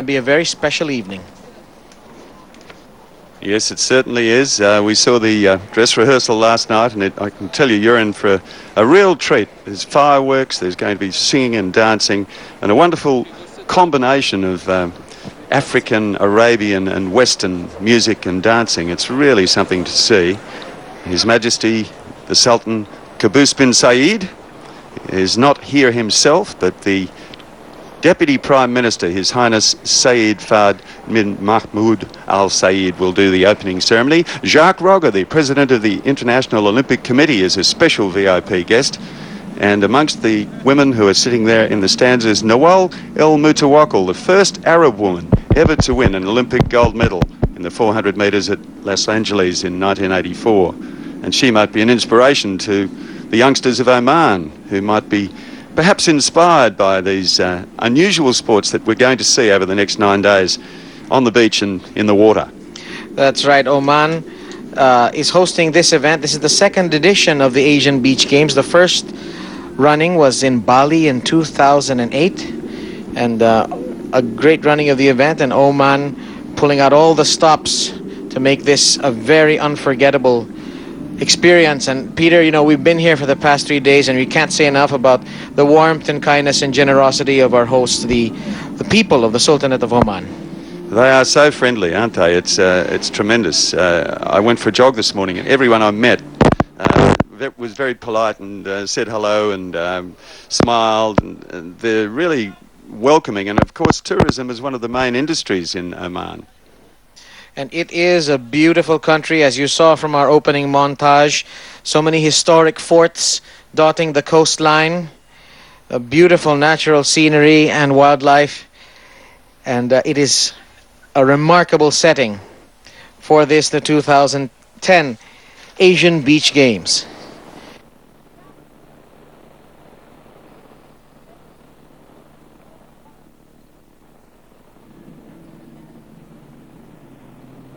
be a very special evening. Yes, it certainly is. We saw the dress rehearsal last night, and I can tell you, you're in for a real treat. There's fireworks, there's going to be singing and dancing, and a wonderful combination of African, Arabian and Western music and dancing. It's really something to see. His Majesty, the Sultan Qaboos bin Said, is not here himself, but the Deputy Prime Minister, His Highness Said Fahd bin Mahmoud Al Said, will do the opening ceremony. Jacques Rogge, the President of the International Olympic Committee, is a special VIP guest. And amongst the women who are sitting there in the stands is Nawal El Mutawakkil, the first Arab woman ever to win an Olympic gold medal in the 400 metres at Los Angeles in 1984. And she might be an inspiration to the youngsters of Oman, who might be perhaps inspired by these unusual sports that we're going to see over the next 9 days on the beach and in the water. That's right. Oman is hosting this event. This is the second edition of the Asian Beach Games. The first running was in Bali in 2008, and a great running of the event, and Oman pulling out all the stops to make this a very unforgettable experience. And Peter, you know, we've been here for the past 3 days, and we can't say enough about the warmth and kindness and generosity of our hosts, the people of the Sultanate of Oman. They are so friendly, aren't they? It's tremendous. I went for a jog this morning, and everyone I met was very polite and said hello and smiled, and they're really welcoming. And of course, tourism is one of the main industries in Oman. And it is a beautiful country, as you saw from our opening montage. So many historic forts dotting the coastline, a beautiful natural scenery and wildlife, and it is a remarkable setting for the 2010 Asian Beach Games.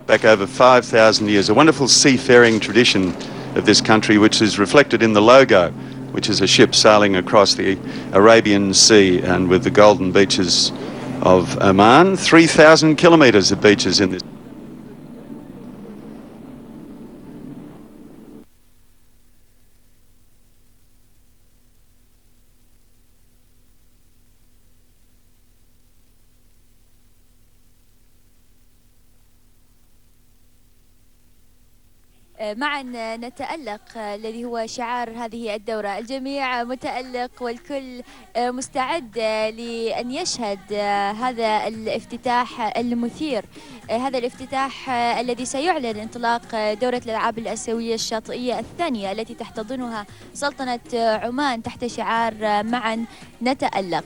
Back over 5,000 years, a wonderful seafaring tradition of this country, which is reflected in the logo, which is a ship sailing across the Arabian Sea and with the golden beaches of Oman. 3,000 kilometres of beaches in this. معا نتألق الذي هو شعار هذه الدورة. الجميع متألق والكل مستعد لأن يشهد هذا الافتتاح المثير، هذا الافتتاح الذي سيعلن انطلاق دورة الألعاب الآسيوية الشاطئية الثانية التي تحتضنها سلطنة عمان تحت شعار معا نتألق.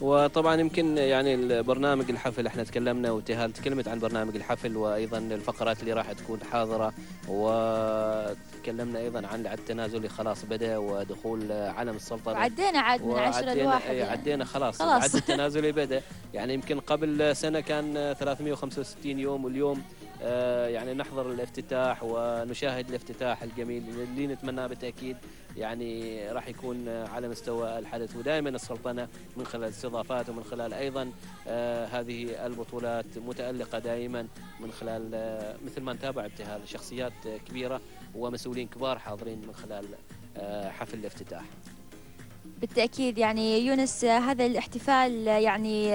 وطبعا يمكن يعني البرنامج الحفل احنا تكلمنا وتهال تكلمت عن برنامج الحفل وايضا الفقرات اللي راح تكون حاضره، وتكلمنا ايضا عن التنازل اللي خلاص بدا ودخول علم السلطنه. عدينا عاد من 10 لواحد يعني. عدينا خلاص العد التنازلي بدا، يعني يمكن قبل سنه كان 365 يوم، واليوم يعني نحضر الافتتاح ونشاهد الافتتاح الجميل اللي نتمناه بالتاكيد يعني راح يكون على مستوى الحدث. ودائما السلطنة من خلال الاستضافات ومن خلال أيضا هذه البطولات متألقة دائما من خلال مثل ما نتابع ابتهال شخصيات كبيرة ومسؤولين كبار حاضرين من خلال حفل الافتتاح. بالتأكيد يعني يونس هذا الاحتفال يعني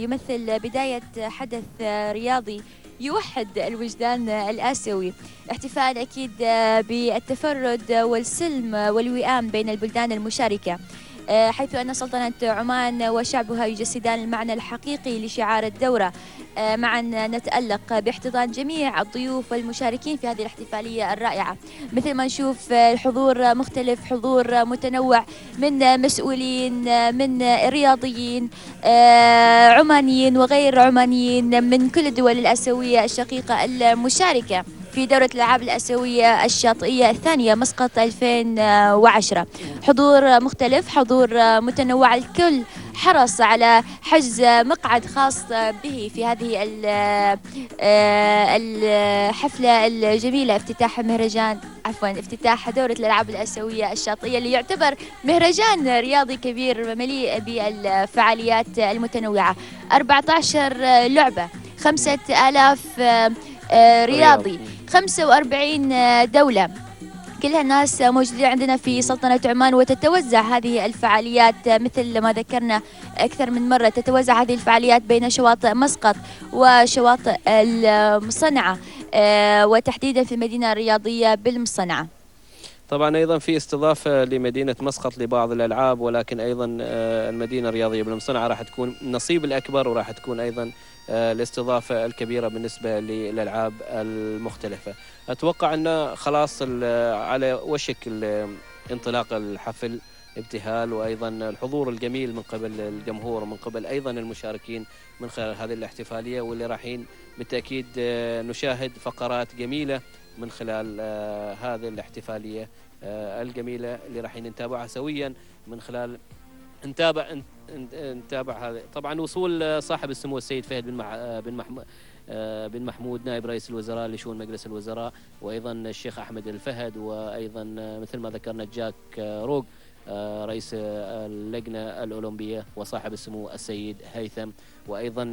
يمثل بداية حدث رياضي يوحد الوجدان الآسيوي، احتفال أكيد بالتفرد والسلم والوئام بين البلدان المشاركة، حيث أن سلطنة عمان وشعبها يجسدان المعنى الحقيقي لشعار الدورة. معا نتألق باحتضان جميع الضيوف والمشاركين في هذه الاحتفالية الرائعة. مثل ما نشوف الحضور مختلف، حضور متنوع من مسؤولين، من رياضيين عمانيين وغير عمانيين من كل الدول الآسيوية الشقيقة المشاركة في دورة الألعاب الآسيوية الشاطئية الثانية مسقط 2010. حضور مختلف، حضور متنوع، الكل حرص على حجز مقعد خاص به في هذه الحفلة الجميلة، افتتاح مهرجان افتتاح دورة الألعاب الآسيوية الشاطئية، اللي يعتبر مهرجان رياضي كبير مليء بالفعاليات المتنوعة. 14 لعبة، 5000 رياضي، 45 دولة، كل هالناس موجودين عندنا في سلطنة عمان. وتتوزع هذه الفعاليات مثل ما ذكرنا أكثر من مرة، تتوزع هذه الفعاليات بين شواطئ مسقط وشواطئ المصنعة، وتحديدا في المدينة الرياضية بالمصنعة. طبعا ايضا في استضافه لمدينه مسقط لبعض الالعاب، ولكن ايضا المدينه الرياضيه بالمصنعه راح تكون النصيب الاكبر، وراح تكون ايضا الاستضافه الكبيره بالنسبه للالعاب المختلفه. اتوقع انه خلاص على وشك انطلاق الحفل ابتهال، وايضا الحضور الجميل من قبل الجمهور ومن قبل ايضا المشاركين من خلال هذه الاحتفاليه، واللي رايحين بالتاكيد نشاهد فقرات جميله من خلال هذه الاحتفالية الجميلة اللي راح نتابعها سويا من خلال نتابع هذا. طبعا وصول صاحب السمو السيد فهد بن محمود نائب رئيس الوزراء لشؤون مجلس الوزراء، وأيضا الشيخ أحمد الفهد، وأيضا مثل ما ذكرنا د.جاك رئيس اللجنة الأولمبية، وصاحب السمو السيد هيثم، وأيضا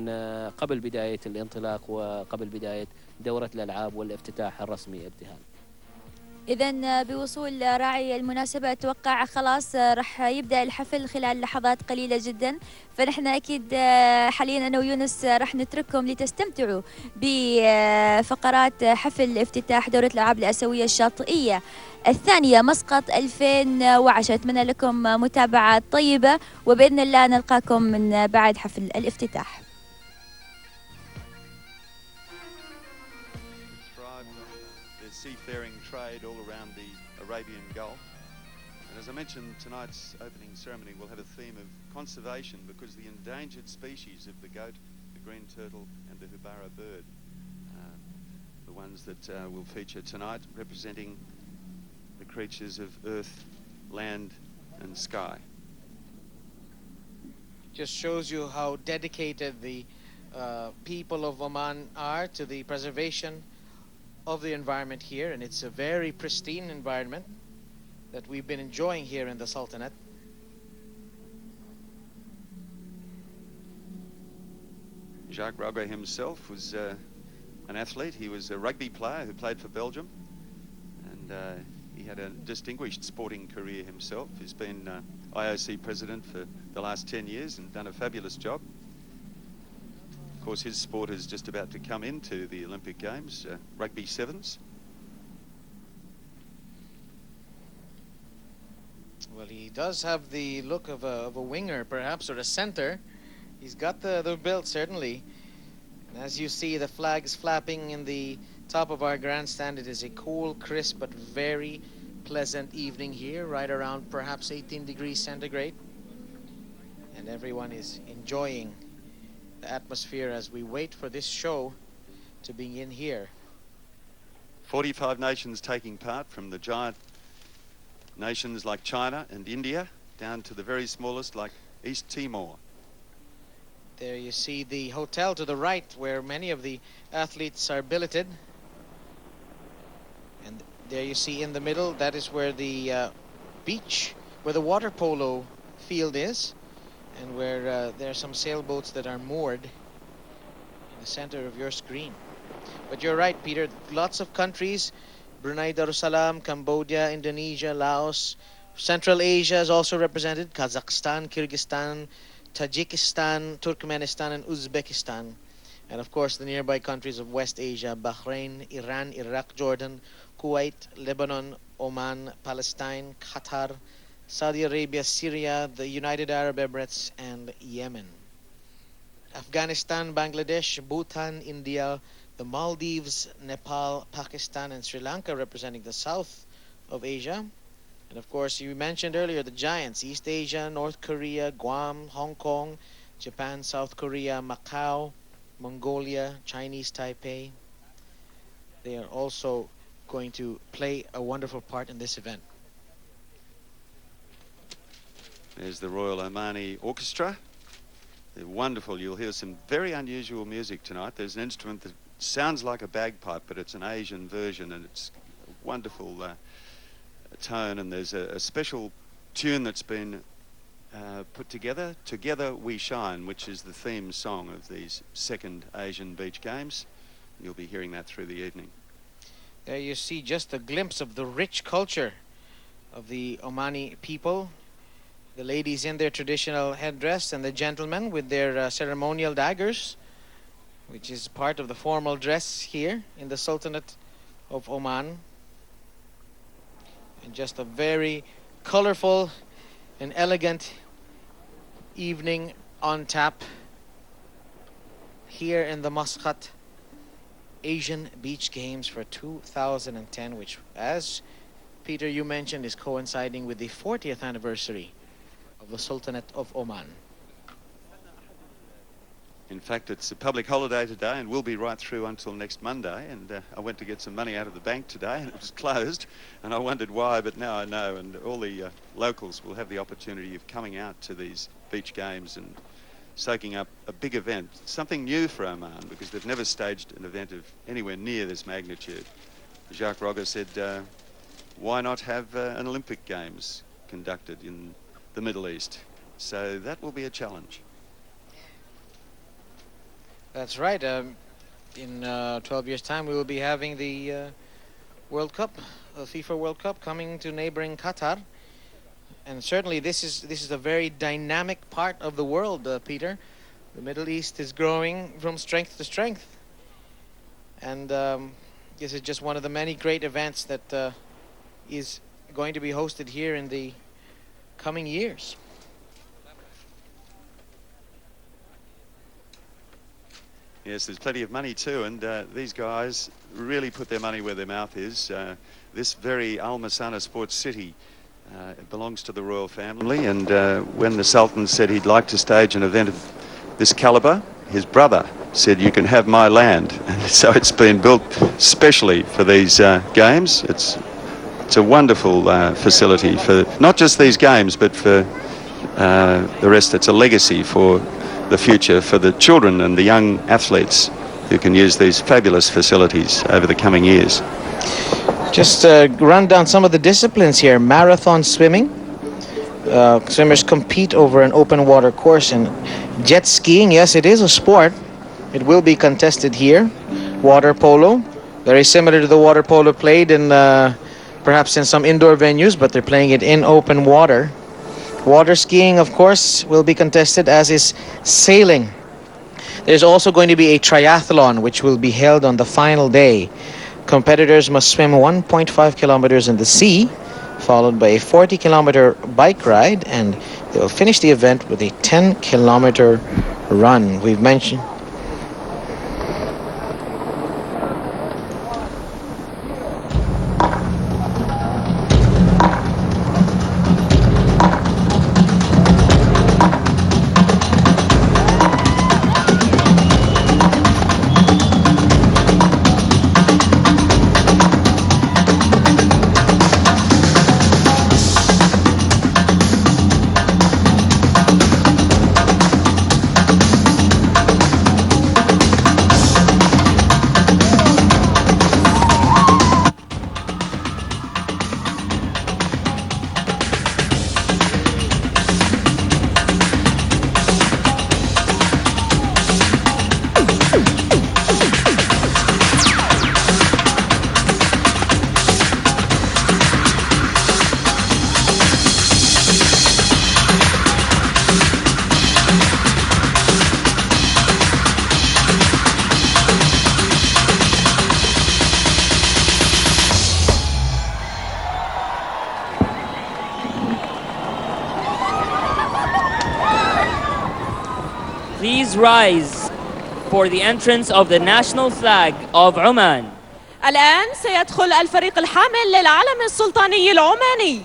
قبل بداية الانطلاق وقبل بداية دورة الألعاب والافتتاح الرسمي ابتهال. إذا بوصول راعي المناسبة أتوقع خلاص راح يبدأ الحفل خلال لحظات قليلة جدا، فنحن أكيد حاليا أنا ويونس راح نترككم لتستمتعوا بفقرات حفل افتتاح دورة الألعاب الآسيوية الشاطئية الثانية مسقط 2010. أتمنى لكم متابعة طيبة، وبإذن الله نلقاكم من بعد حفل الافتتاح. Seafaring trade all around the Arabian Gulf. And as I mentioned, tonight's opening ceremony will have a theme of conservation, because the endangered species of the goat, the green turtle and the hubara bird, the ones that will feature tonight, representing the creatures of earth, land and sky. Just shows you how dedicated the people of Oman are to the preservation of the environment here, and it's a very pristine environment that we've been enjoying here in the Sultanate. Jacques Rogge himself was an athlete. He was a rugby player who played for Belgium, and he had a distinguished sporting career himself. He's been IOC president for the last 10 years and done a fabulous job. Of course, his sport is just about to come into the Olympic Games, rugby sevens. Well, he does have the look of a winger, perhaps, or a center. He's got the build, certainly. And as you see, the flags flapping in the top of our grandstand, it is a cool, crisp, but very pleasant evening here, right around perhaps 18 degrees centigrade. And everyone is enjoying the atmosphere as we wait for this show to begin here. 45 nations taking part, from the giant nations like China and India down to the very smallest like East Timor. There you see the hotel to the right where many of the athletes are billeted. And there you see in the middle, that is where the beach, where the water polo field is, and where there are some sailboats that are moored in the center of your screen. But you're right, Peter, lots of countries, Brunei Darussalam, Cambodia, Indonesia, Laos, Central Asia is also represented, Kazakhstan, Kyrgyzstan, Tajikistan, Turkmenistan and Uzbekistan. And of course the nearby countries of West Asia, Bahrain, Iran, Iraq, Jordan, Kuwait, Lebanon, Oman, Palestine, Qatar, Saudi Arabia, Syria, the United Arab Emirates and Yemen. Afghanistan, Bangladesh, Bhutan, India, the Maldives, Nepal, Pakistan and Sri Lanka representing the south of Asia. And of course you mentioned earlier the giants, East Asia, North Korea, Guam, Hong Kong, Japan, South Korea, Macau, Mongolia, Chinese Taipei. They are also going to play a wonderful part in this event. There's the Royal Omani Orchestra They're wonderful. You'll hear some very unusual music tonight. There's an instrument that sounds like a bagpipe, but it's an Asian version, and it's a wonderful tone. And there's a special tune that's been put together, Together We Shine, which is the theme song of these second Asian Beach Games. You'll be hearing that through the evening. There you see just a glimpse of the rich culture of the Omani people. The ladies in their traditional headdress and the gentlemen with their ceremonial daggers, which is part of the formal dress here in the Sultanate of Oman. And just a very colorful and elegant evening on tap here in the Muscat Asian Beach Games for 2010, which, as Peter, you mentioned, is coinciding with the 40th anniversary of the Sultanate of Oman. In fact, it's a public holiday today and will be right through until next Monday. And I went to get some money out of the bank today and it was closed. And I wondered why, but now I know. And all the locals will have the opportunity of coming out to these beach games and soaking up a big event. Something new for Oman because they've never staged an event of anywhere near this magnitude. Jacques Rogge said, why not have an Olympic Games conducted in the Middle East? So that will be a challenge. That's right. In 12 years' time, we will be having the World Cup, the FIFA World Cup, coming to neighboring Qatar. And certainly, this is a very dynamic part of the world, Peter. The Middle East is growing from strength to strength, and this is just one of the many great events that is going to be hosted here in the coming years. Yes, there's plenty of money too, and these guys really put their money where their mouth is. This very Al Masana sports city belongs to the royal family, and when the Sultan said he'd like to stage an event of this calibre, his brother said, you can have my land. And so it's been built specially for these games. It's a wonderful facility for not just these games, but for the rest. It's a legacy for the future, for the children and the young athletes who can use these fabulous facilities over the coming years. Just run down some of the disciplines here. Marathon swimming. Swimmers compete over an open water course. And jet skiing, yes, it is a sport. It will be contested here. Water polo, very similar to the water polo played in perhaps in some indoor venues, but they're playing it in open water. Water skiing, of course, will be contested, as is sailing. There's also going to be a triathlon, which will be held on the final day. Competitors must swim 1.5 kilometers in the sea, followed by a 40-kilometer bike ride, and they will finish the event with a 10-kilometer run. We've mentioned... Please rise for the entrance of the national flag of Oman. الآن سيدخل الفريق الحامل للعلم السلطاني العماني.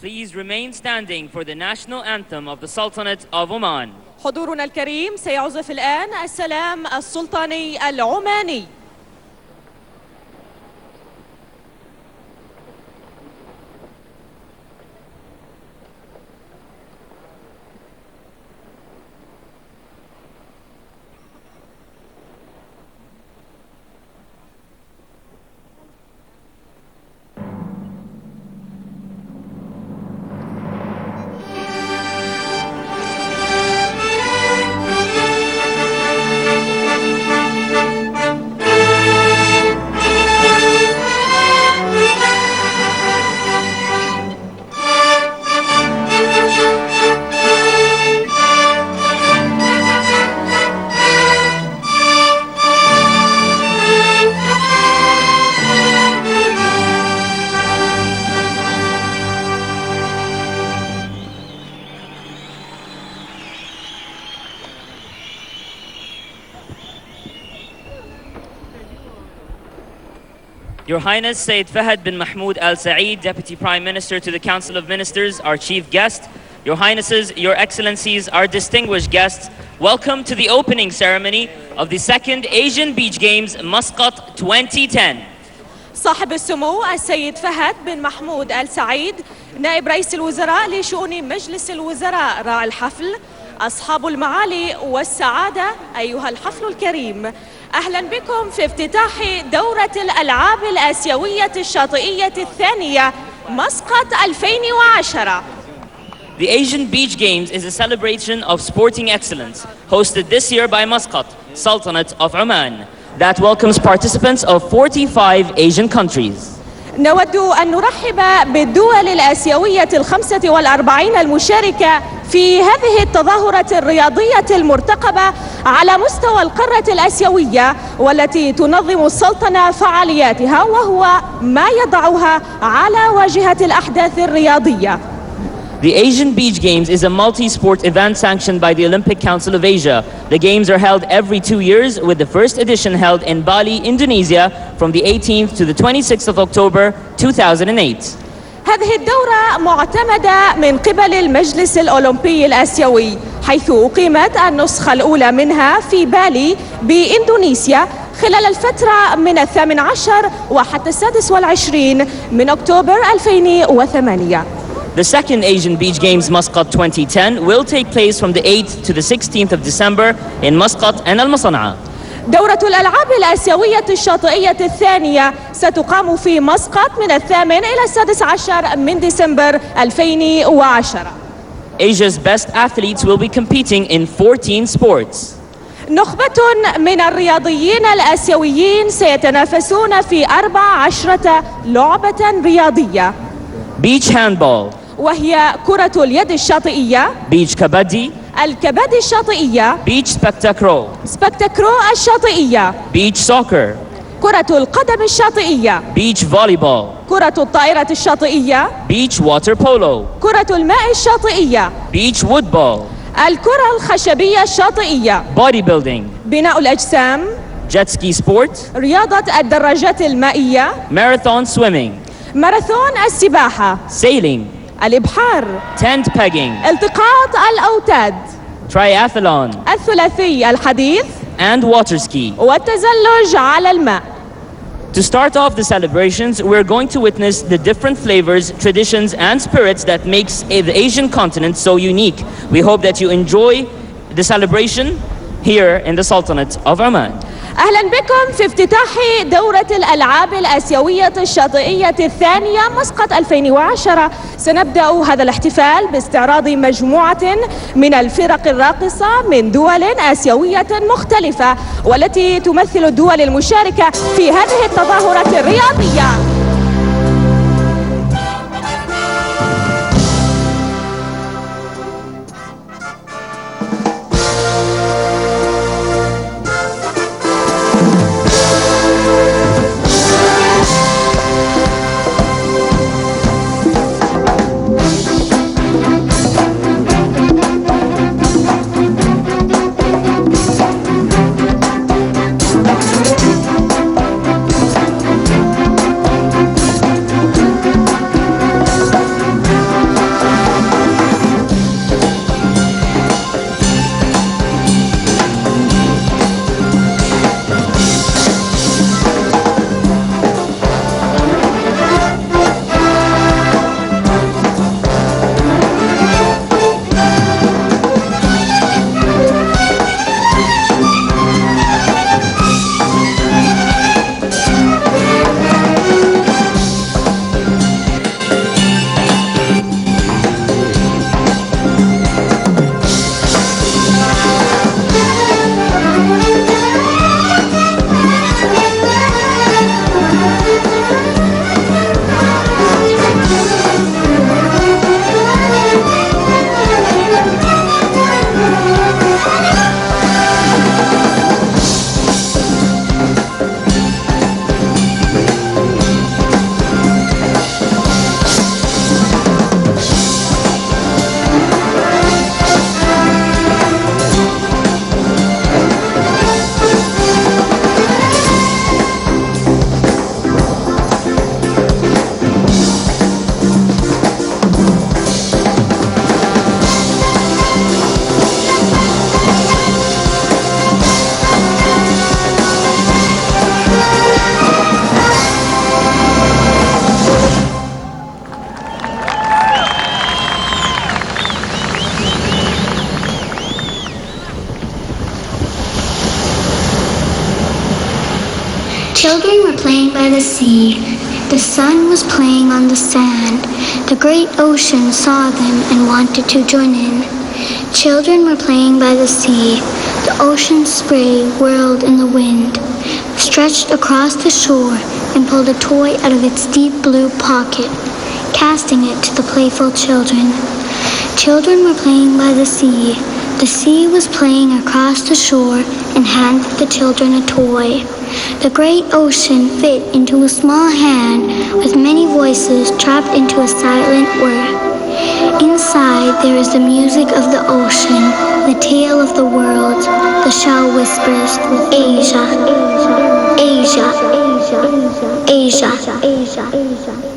please remain standing for the national anthem of the Sultanate of Oman. حضورنا الكريم سيعزف الآن السلام السلطاني العماني. Your Highness Sayyid Fahad bin Mahmoud Al Sa'id, Deputy Prime Minister to the Council of Ministers, our Chief Guest. Your Highnesses, Your Excellencies, our distinguished guests, welcome to the opening ceremony of the second Asian Beach Games, Musqat 2010. صاحب السمو السيد فهد بن محمود آل سعيد نائب رئيس الوزراء لشؤون مجلس الوزراء راعي الحفل، أصحاب المعالي والسعادة، أيها الحفل الكريم، أهلا بكم في افتتاح دورة الألعاب الآسيوية الشاطئية الثانية مسقط 2010. The Asian Beach Games is a celebration of sporting excellence hosted this year by Musqat, Sultanate of Oman, that welcomes participants of 45 Asian countries. نود أن نرحب بالدول الآسيوية ال45 المشاركة في هذه التظاهرة الرياضية المرتقبة على مستوى القارة الآسيوية، والتي تنظم السلطنة فعالياتها، وهو ما يضعها على واجهة الأحداث الرياضية. The Asian Beach Games is a multi-sport event sanctioned by the Olympic Council of Asia. The games are held every 2 years, with the first edition held in Bali, Indonesia, from the 18th to the 26th of October 2008. هذه الدورة معتمدة من قبل المجلس الأولمبي الآسيوي، حيث أقيمت النسخة الأولى منها في بالي بإندونيسيا خلال الفترة من 18 وحتى 26 من أكتوبر 2008. The second Asian Beach Games, Musqat 2010, will take place from the 8th to the 16th of December in Musqat and Al-Masana'a. دورة الألعاب الآسيوية الشاطئية الثانية ستقام في مسقط من 8 إلى 16 من ديسمبر 2010. Asia's best athletes will be competing in 14 sports. نخبة من الرياضيين الآسيويين سيتنافسون في 14 لعبة رياضية. Beach handball, وهي كرة اليد الشاطئية، beach kabaddi, الكبادي الشاطئية، beach spectacro, سبكتاكرو الشاطئية، beach soccer, كرة القدم الشاطئية، beach volleyball, كرة الطائرة الشاطئية، beach water polo, كرة الماء الشاطئية، beach woodball, الكرة الخشبية الشاطئية، bodybuilding, بناء الأجسام، jet ski sport, رياضة الدراجات المائية، marathon swimming, ماراثون السباحة، sailing, الإبحار، tent pegging, التقاط الأوتاد، triathlon, الثلاثي الحديث، and water ski. والتزلج على الماء. To start off the celebrations, we're going to witness the different flavors, traditions, and spirits that makes the Asian continent so unique. We hope that you enjoy the celebration here in the Sultanate of Oman. أهلا بكم في افتتاح دورة الألعاب الآسيوية الشاطئية الثانية مسقط 2010. سنبدأ هذا الاحتفال باستعراض مجموعة من الفرق الراقصة من دول آسيوية مختلفة، والتي تمثل الدول المشاركة في هذه التظاهرة الرياضية. Children were playing by the sea. The sun was playing on the sand. The great ocean saw them and wanted to join in. Children were playing by the sea. The ocean spray whirled in the wind, stretched across the shore and pulled a toy out of its deep blue pocket, casting it to the playful children. Children were playing by the sea. The sea was playing across the shore and handed the children a toy. The great ocean fit into a small hand with many voices trapped into a silent word. Inside there is the music of the ocean, the tale of the world. The shell whispers, Asia, Asia, Asia, Asia, Asia.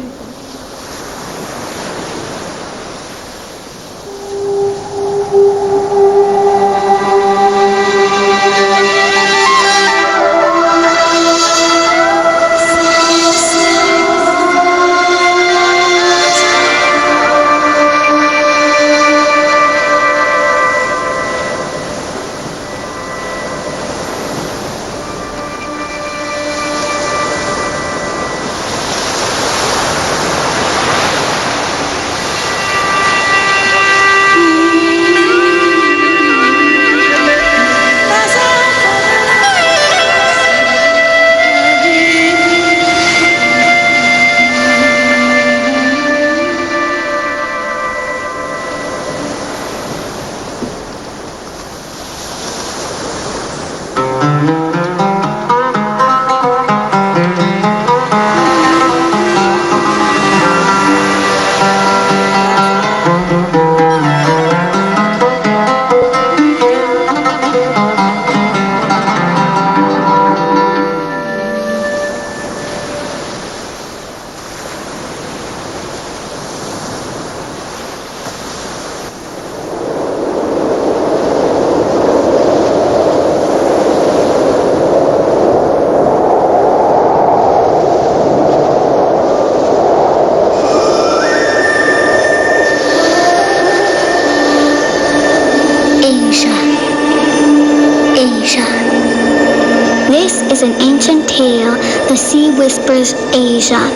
The sea whispers Asia.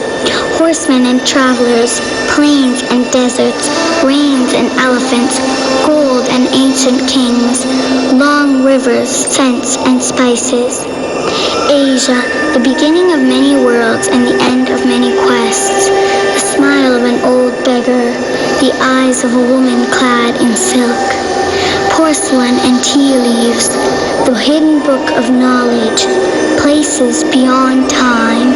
Horsemen and travelers, plains and deserts, rains and elephants, gold and ancient kings, long rivers, scents and spices. Asia, the beginning of many worlds and the end of many quests. The smile of an old beggar, the eyes of a woman clad in silk. Porcelain and tea leaves, the hidden book of knowledge, places beyond time.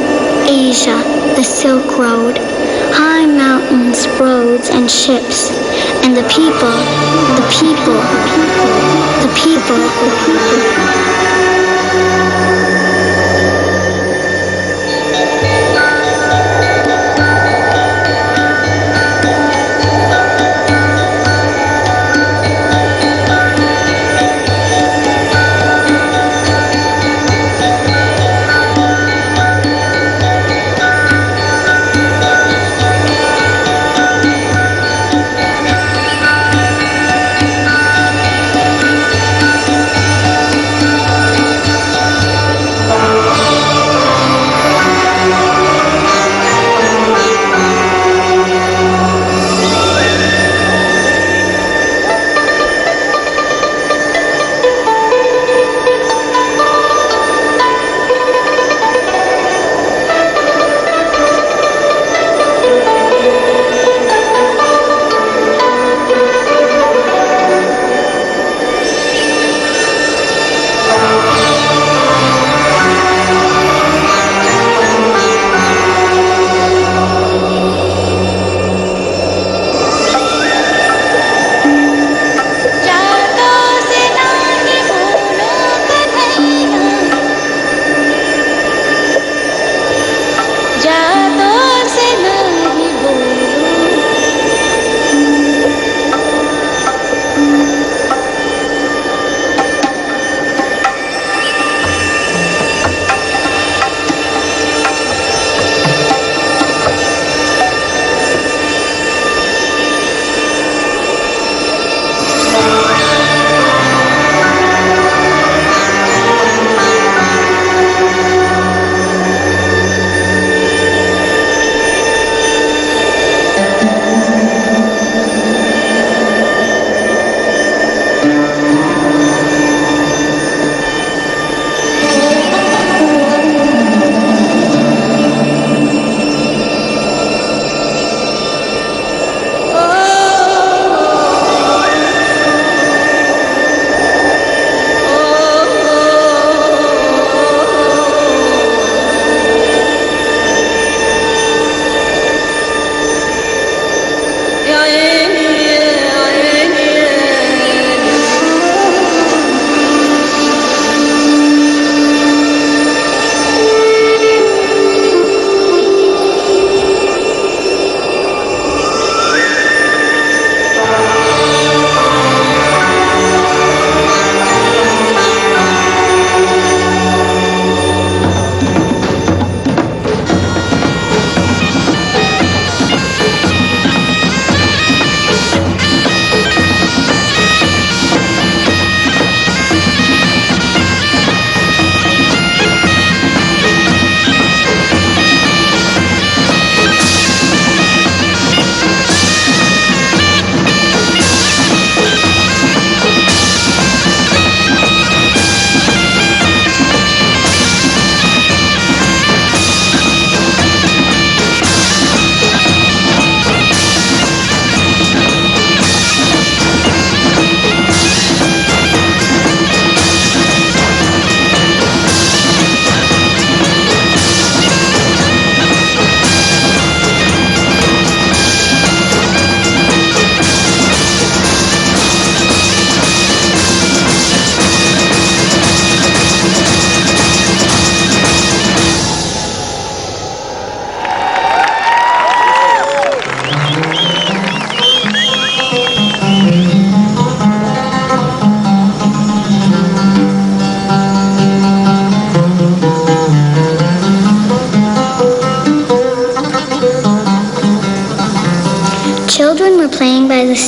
Asia, the Silk Road, high mountains, roads, and ships, and the people, the people, the people, the people.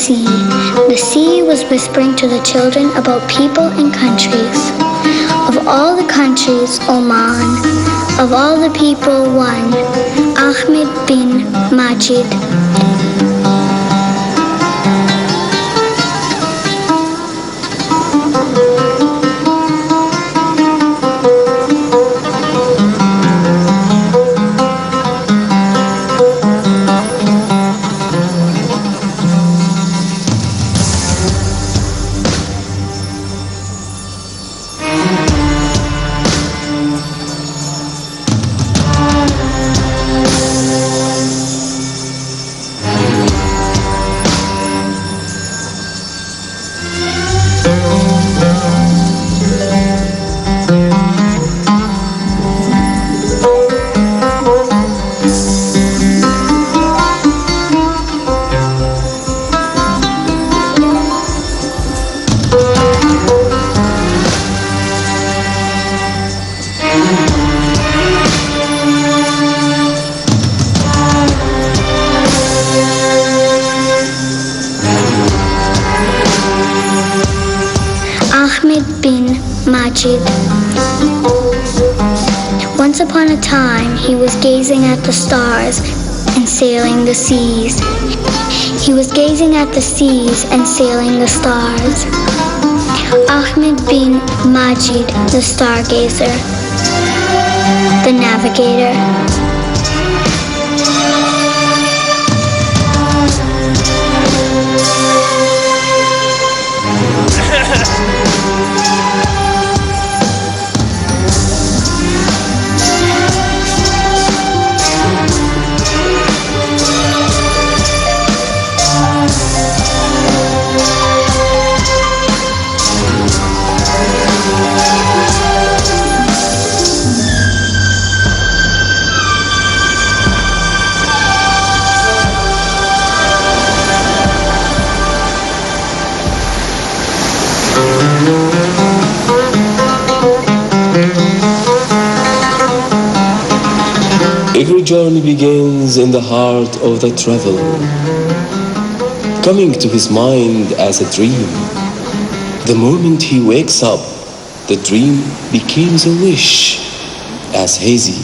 sea. The sea was whispering to the children about people and countries. Of all the countries, Oman. Of all the people, one. Ahmed bin Majid. Once upon a time, he was gazing at the stars and sailing the seas. He was gazing at the seas and sailing the stars. Ahmed bin Majid, the stargazer, the navigator. Every journey begins in the heart of the traveler, coming to his mind as a dream. The moment he wakes up, the dream becomes a wish, as hazy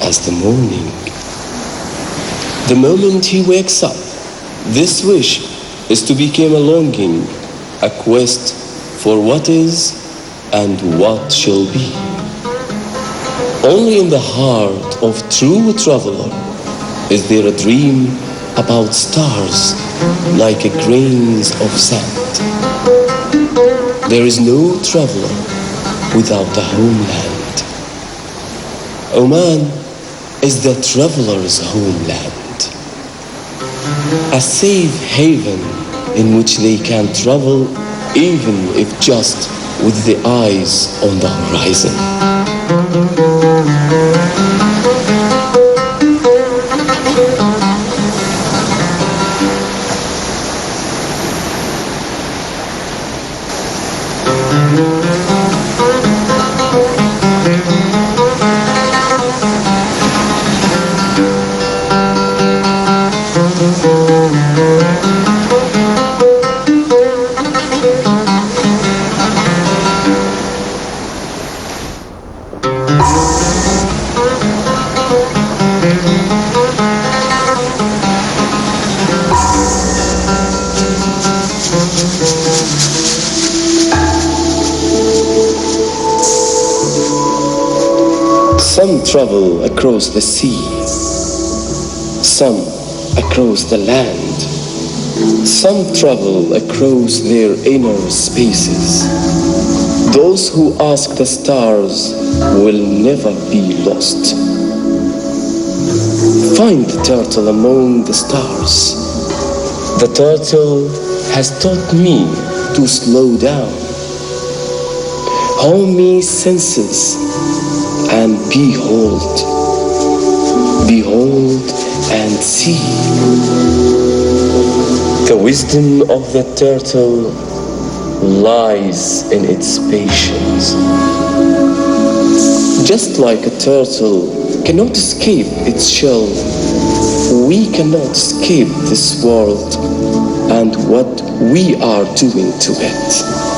as the morning. The moment he wakes up, this wish is to become a longing, a quest for what is and what shall be. Only in the heart of true traveler is there a dream about stars like grains of sand. There is no traveler without a homeland. Oman is the traveler's homeland, a safe haven in which they can travel even if just with the eyes on the horizon. Some travel across the sea, some across the land, some travel across their inner spaces. Those who ask the stars will never be lost. Find the turtle among the stars. The turtle has taught me to slow down. Hone me senses and behold and see. The wisdom of the turtle lies in its patience. Just like a turtle cannot escape its shell, we cannot escape this world and what we are doing to it.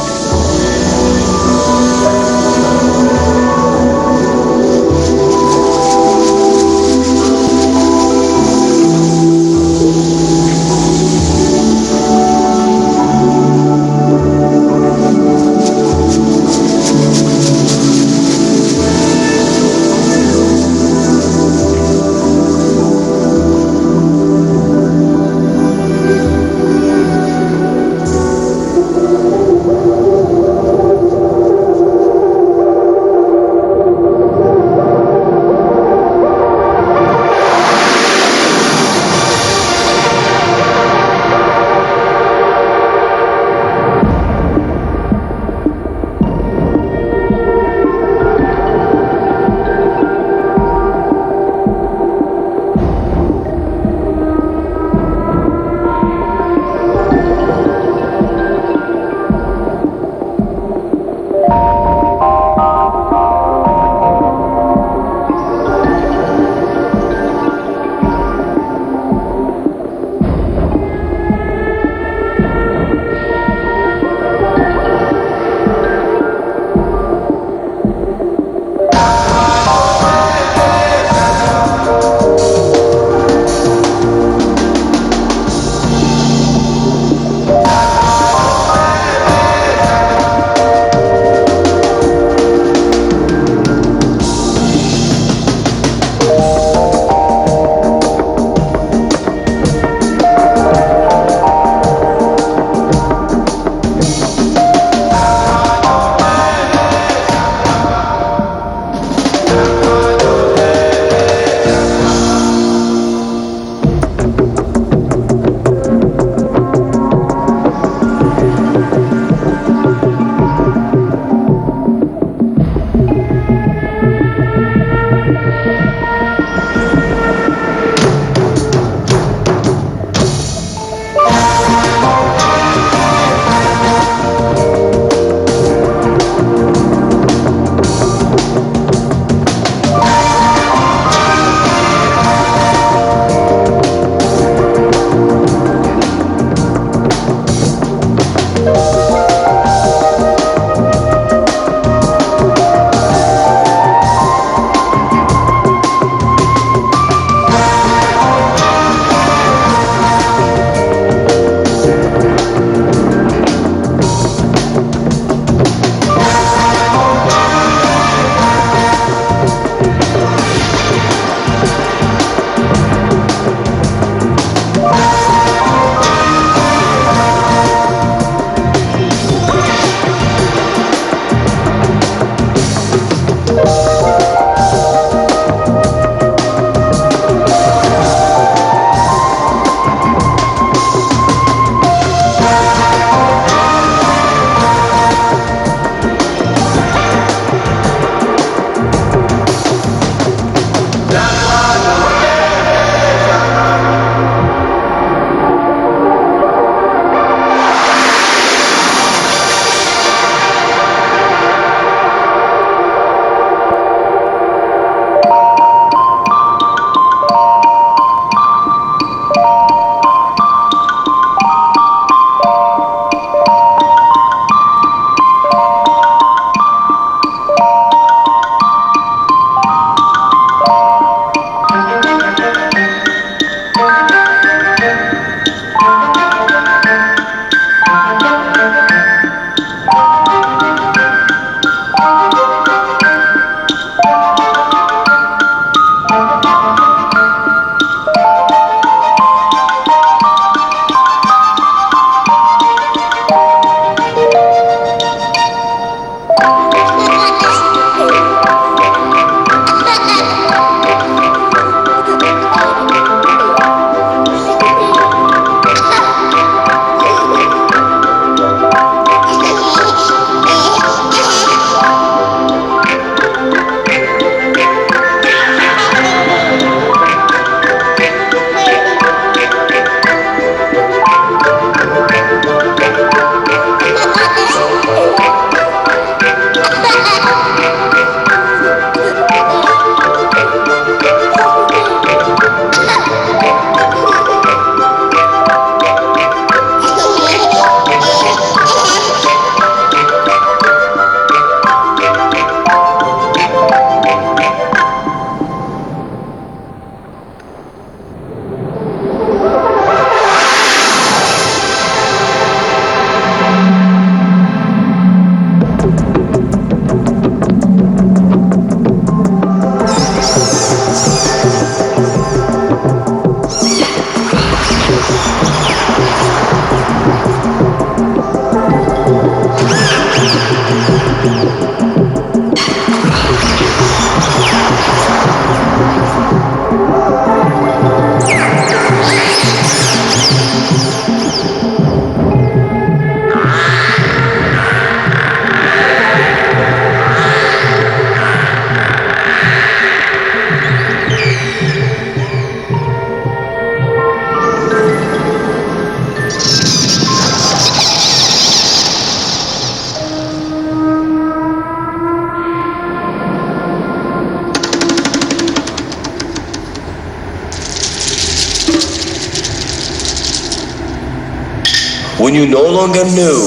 When you no longer know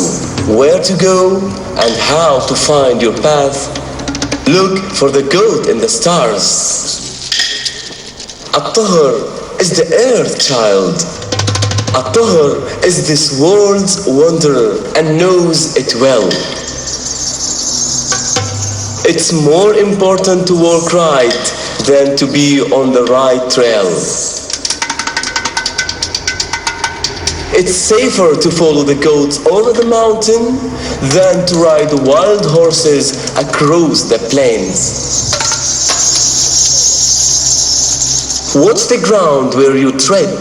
where to go and how to find your path, look for the goat in the stars. At-Tahr is the earth child. At-Tahr is this world's wanderer and knows it well. It's more important to walk right than to be on the right trail. It's safer to follow the goats over the mountain than to ride wild horses across the plains. Watch the ground where you tread,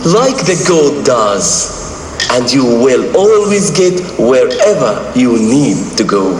like the goat does, and you will always get wherever you need to go.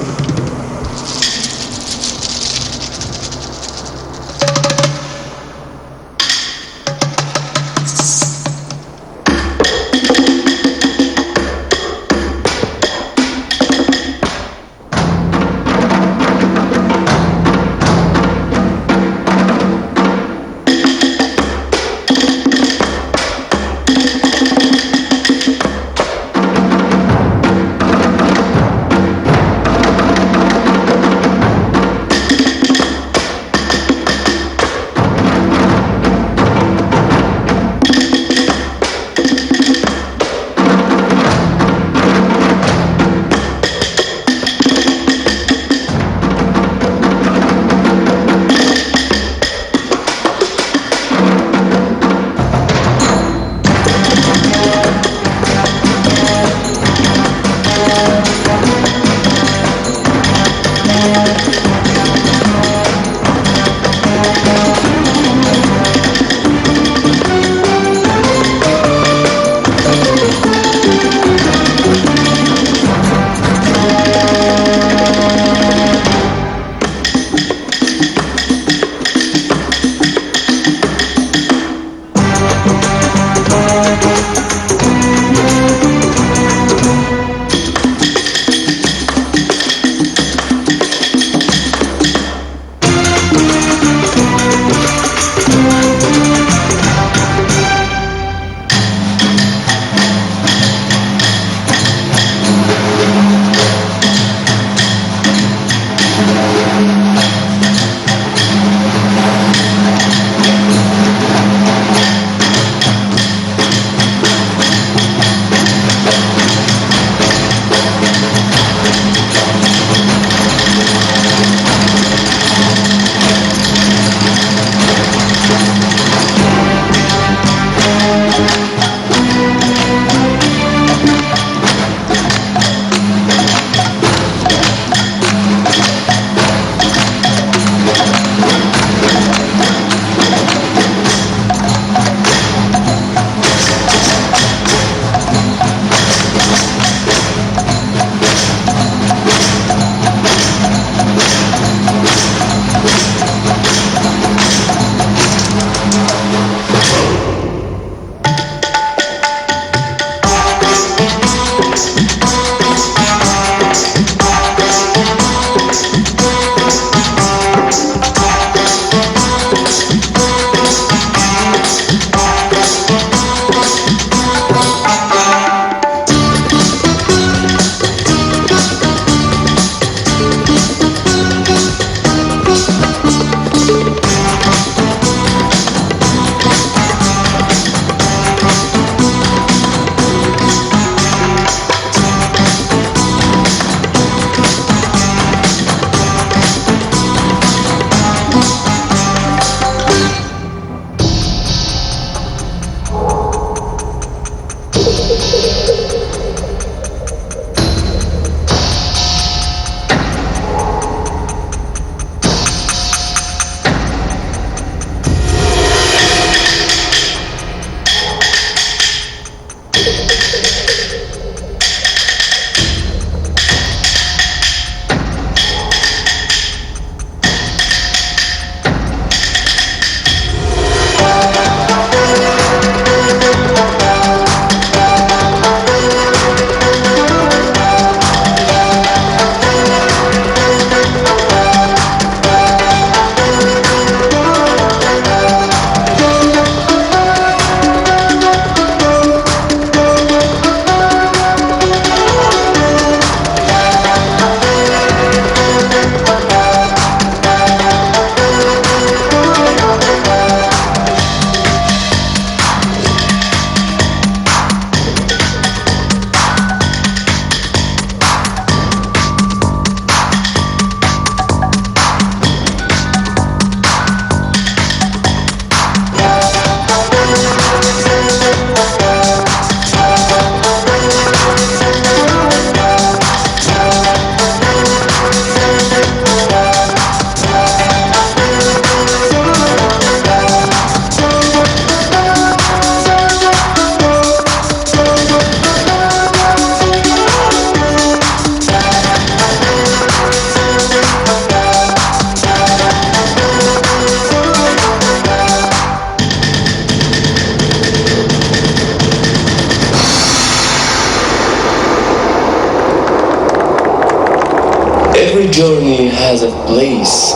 Every journey has a place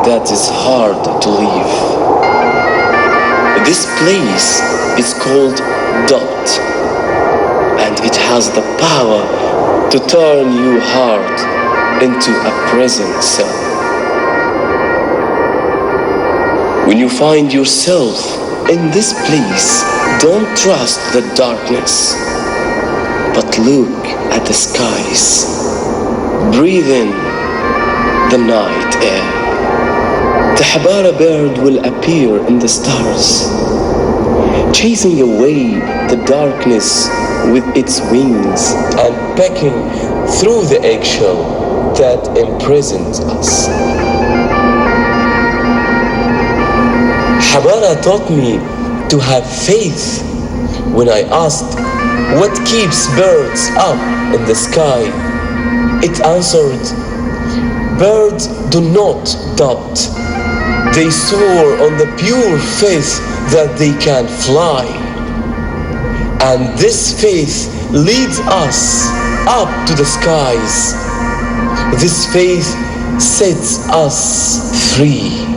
that is hard to leave. This place is called doubt, and it has the power to turn your heart into a prison cell. When you find yourself in this place, don't trust the darkness, but look at the skies. Breathe in the night air. The habara bird will appear in the stars, chasing away the darkness with its wings and pecking through the eggshell that imprisons us. Habara taught me to have faith. When I asked what keeps birds up in the sky, it answered, birds do not doubt. They soar on the pure faith that they can fly. And this faith leads us up to the skies. This faith sets us free.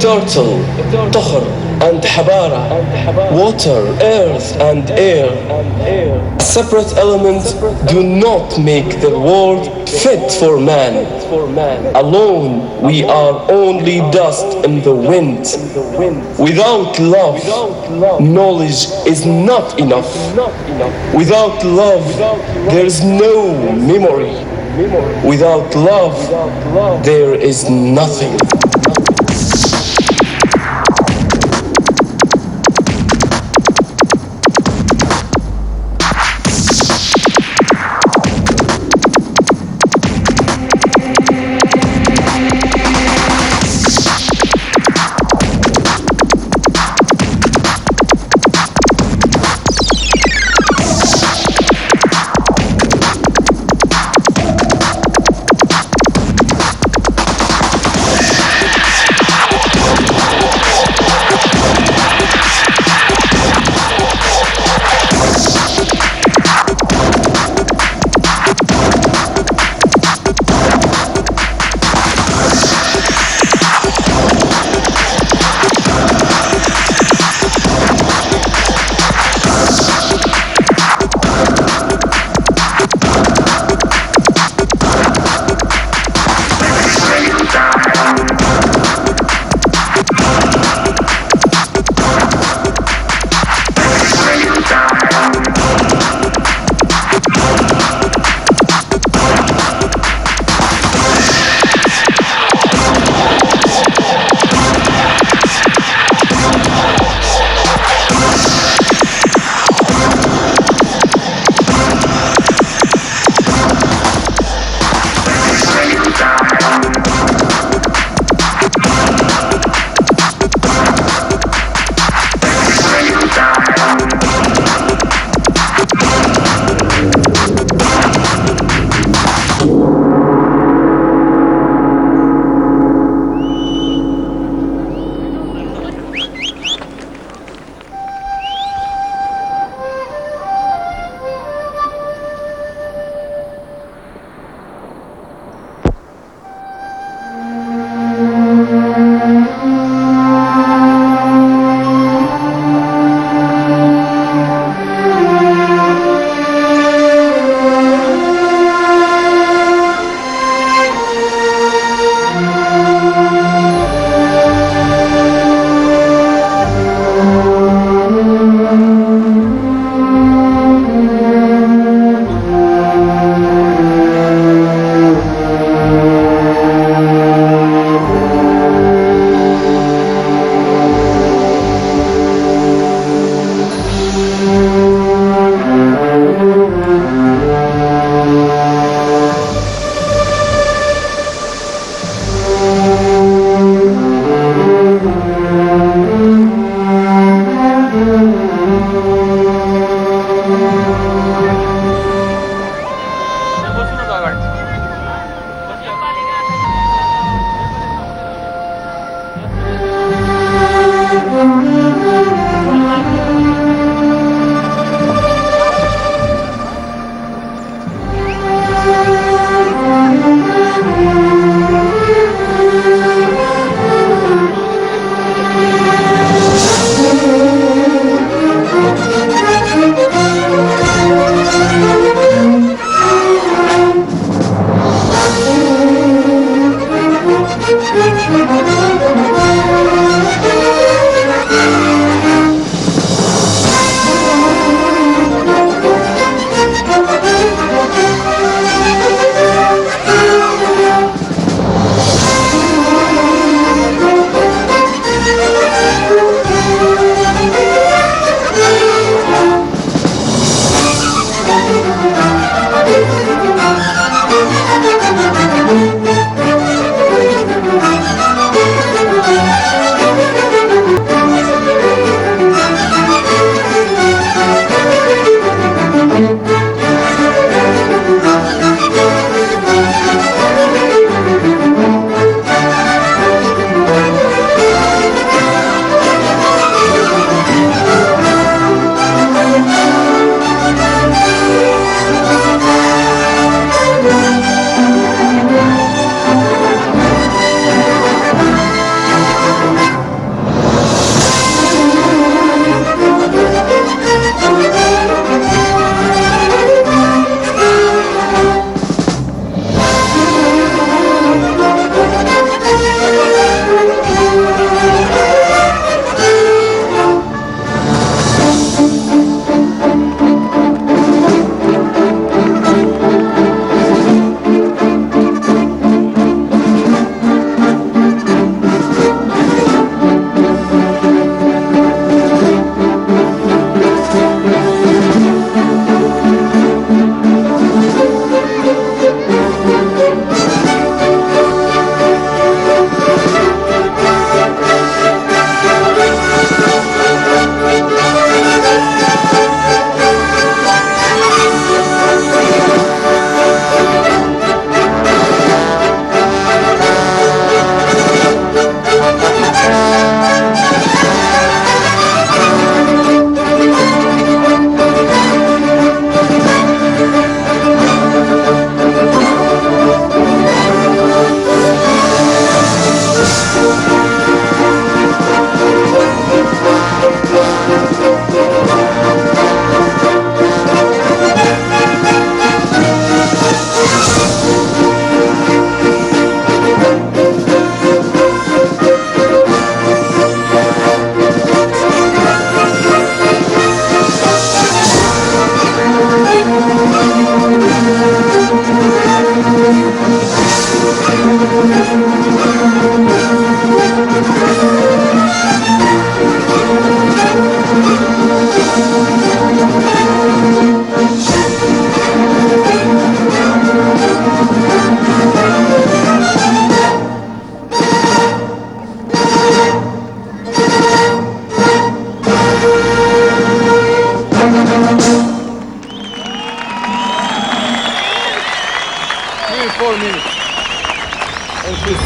turtle, طخر and حبارة, water, earth and air. Separate elements do not make the world fit for man. Alone we are only dust in the wind. Without love, knowledge is not enough. Without love, there is no memory. Without love, there is nothing.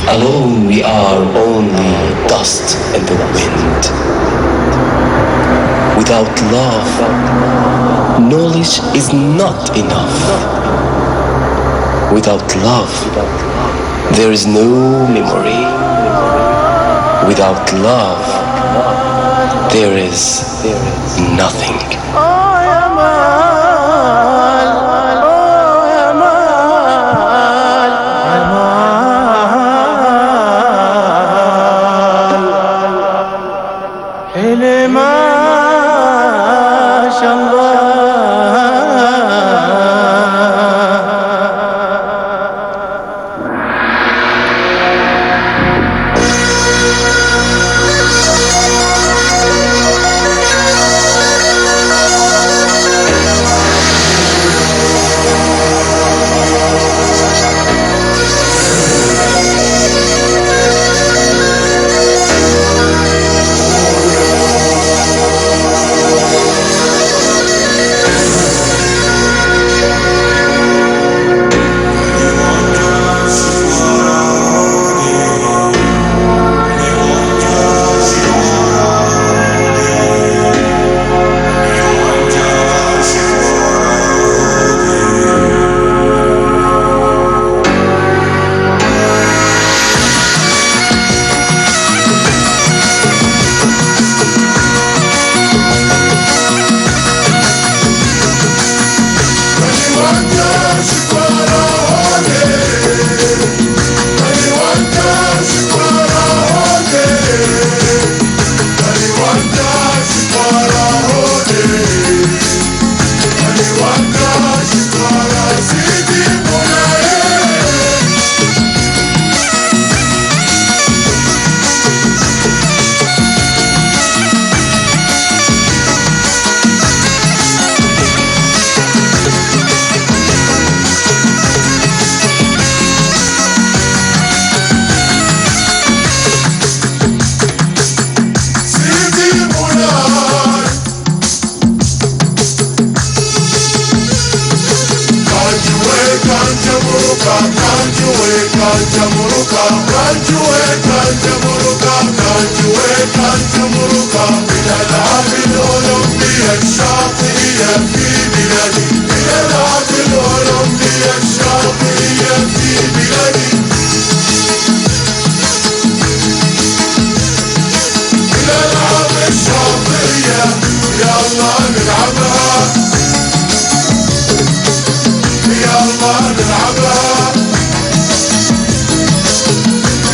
Alone we are only dust in the wind. Without love, knowledge is not enough. Without love, there is no memory. Without love, there is nothing. الألعاب الأولمبية الشاطئية في بلادي، الألعاب الأولمبية الشاطئية في بلادي، الألعاب الشاطئية يلا نلعبها، يلا نلعبها،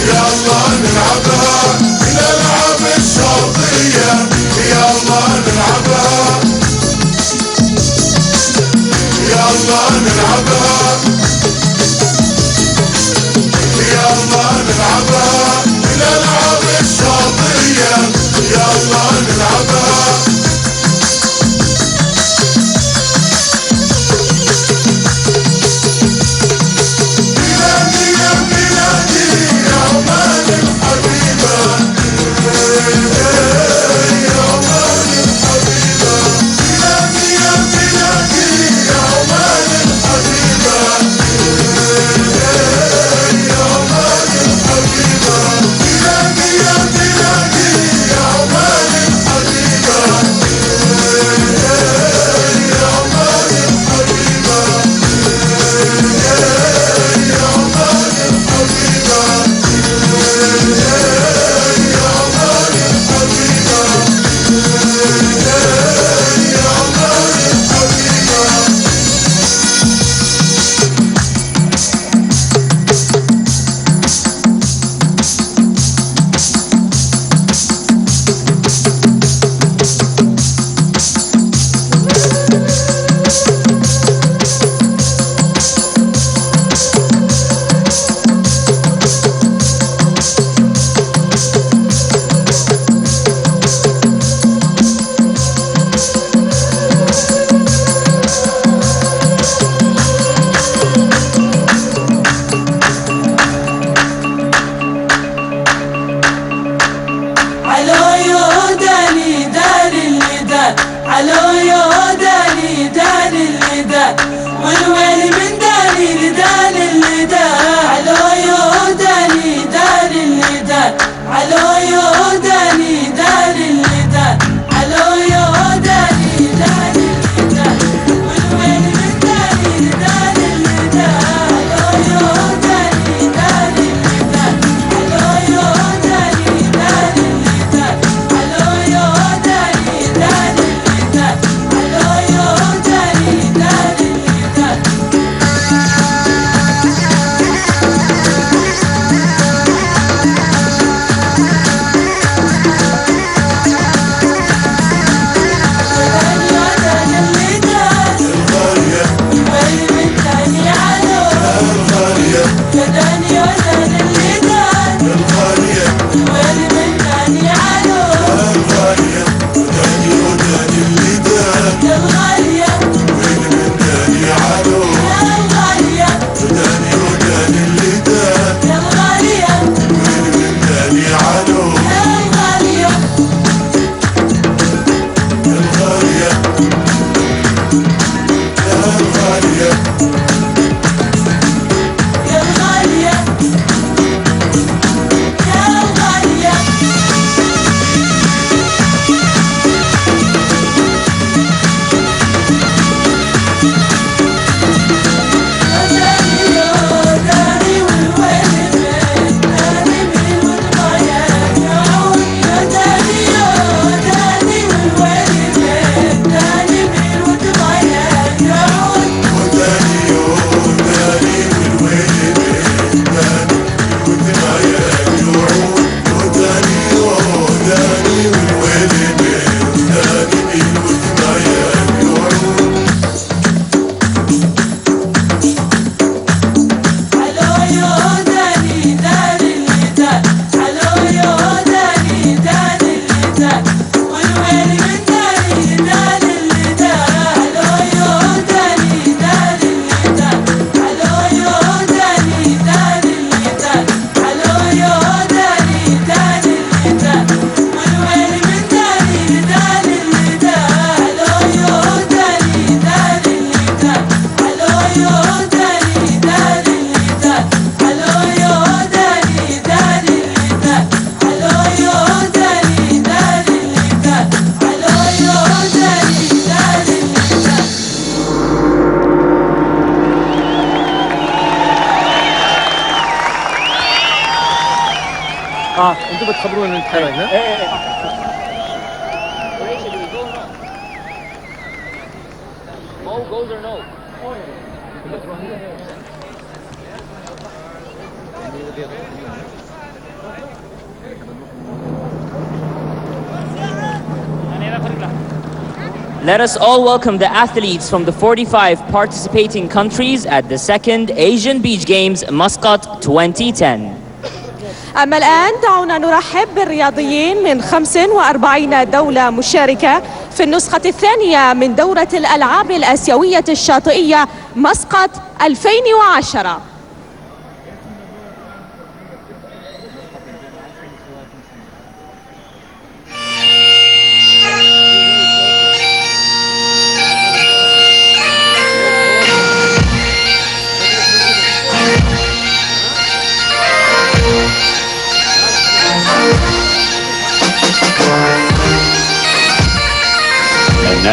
يلا نلعبها، الألعاب الشاطئية يلا نلعبها، يلا نلعبها، يلا نلعبها، الألعاب الشاطئية يلا نلعبها. بلادي يا بلادي يا عمان الحبيبة، يا عمان الحبيبة، بلادي يا بلادي يا عمان الحبيبة، انتوا بتخبرونا ان اتحركنا؟ Let us all welcome the athletes from the 45 participating countries at the second Asian Beach Games Muscat 2010. أما الآن دعونا نرحب بالرياضيين من 45 دولة مشاركة في النسخة الثانية من دورة الألعاب الآسيوية الشاطئية مسقط 2010.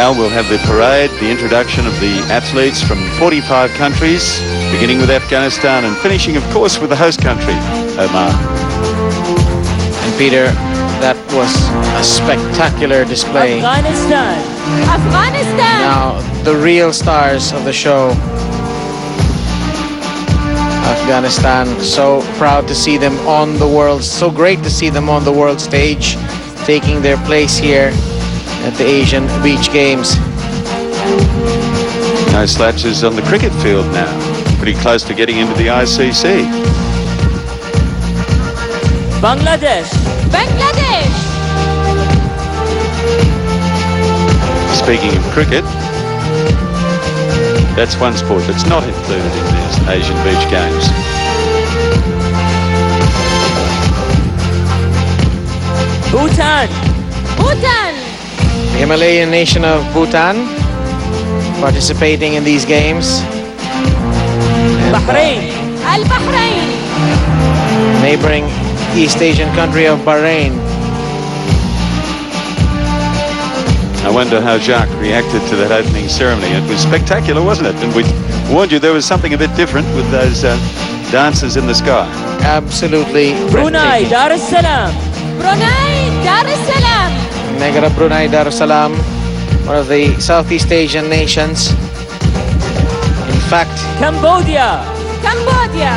Now we'll have the parade, the introduction of the athletes from 45 countries, beginning with Afghanistan and finishing, of course, with the host country, Oman. And Peter, that was a spectacular display. Afghanistan. Afghanistan. Now, the real stars of the show. Afghanistan, so proud to see them on the world, so great to see them on the world stage, taking their place here at the Asian Beach Games. No slouches on the cricket field now. Pretty close to getting into the ICC. Bangladesh. Bangladesh. Speaking of cricket, that's one sport that's not included in these Asian Beach Games. Bhutan. Bhutan. The Himalayan nation of Bhutan participating in these games. And, Bahrain. Al-Bahrain. neighboring East Asian country of Bahrain. I wonder how Jacques reacted to that opening ceremony. It was spectacular, wasn't it? And we warned you there was something a bit different with those dancers in the sky. Absolutely Brunei, breathtaking. Dar es Salaam. Brunei, Dar es Salaam. Negara Brunei Darussalam, one of the Southeast Asian nations. In fact, Cambodia. Cambodia.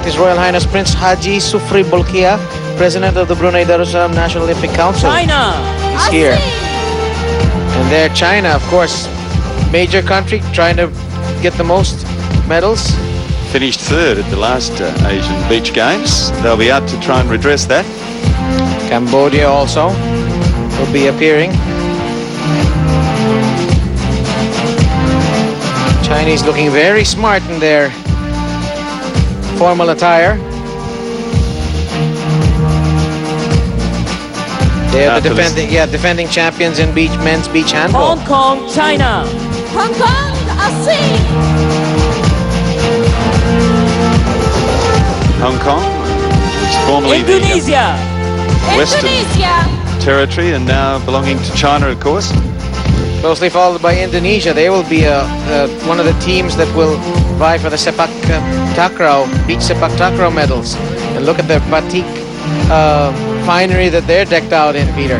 His Royal Highness Prince Haji Sufri Bolkiah, President of the Brunei Darussalam National Olympic Council, China. is here. And there, China, of course, major country trying to get the most medals. Finished third at the last Asian Beach Games. They'll be out to try and redress that. Cambodia also will be appearing. Chinese looking very smart in their formal attire. They are the defending champions in men's beach handball. Hong Kong, China. Hong Kong, الصين. Hong Kong, which formerly Indonesia. the Western territory and now belonging to China, of course. Closely followed by Indonesia. They will be one of the teams that will vie for the sepak takraw, beach sepak takraw medals. And look at their batik finery that they're decked out in, Peter.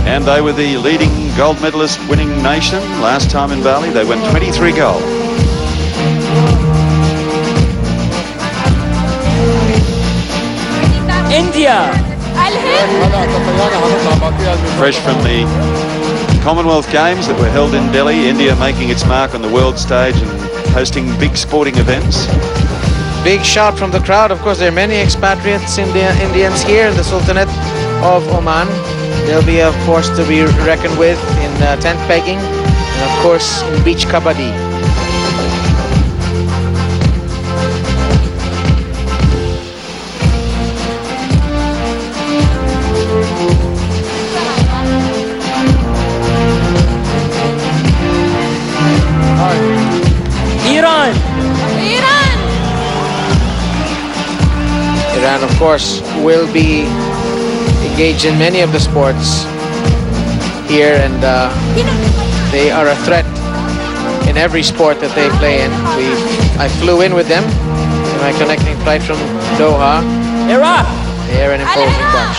And they were the leading gold medalist winning nation last time in Bali. They won 23 gold. India. Fresh from the Commonwealth Games that were held in Delhi, India making its mark on the world stage and hosting big sporting events. Big shout from the crowd. Of course, there are many expatriates, Indians here in the Sultanate of Oman. They'll be a force to be reckoned with in tent pegging and, of course, in beach kabaddi. Iran. Iran, of course, will be engaged in many of the sports here, and they are a threat in every sport that they play in. I flew in with them in my connecting flight from Doha. Iraq. They're an imposing bunch.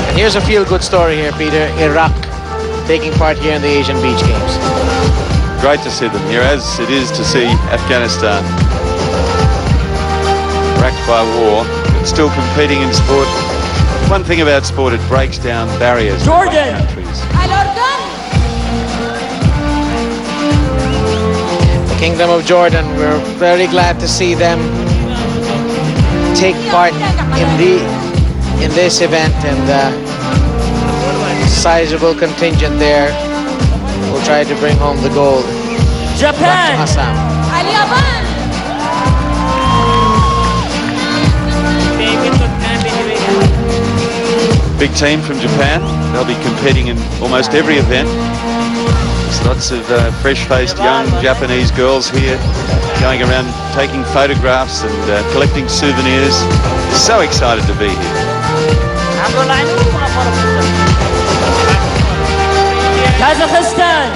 And here's a feel-good story here, Peter. Iraq taking part here in the Asian Beach Games. Great to see them here, as it is to see Afghanistan racked by war, but still competing in sport. One thing about sport, it breaks down barriers between countries. The Kingdom of Jordan, we're very glad to see them take part in this event, and sizable contingent there will try to bring home the gold. Japan. Assam. Big team from Japan. They'll be competing in almost every event. There's lots of fresh-faced young Japanese girls here going around taking photographs and collecting souvenirs. So excited to be here. Kazakhstan.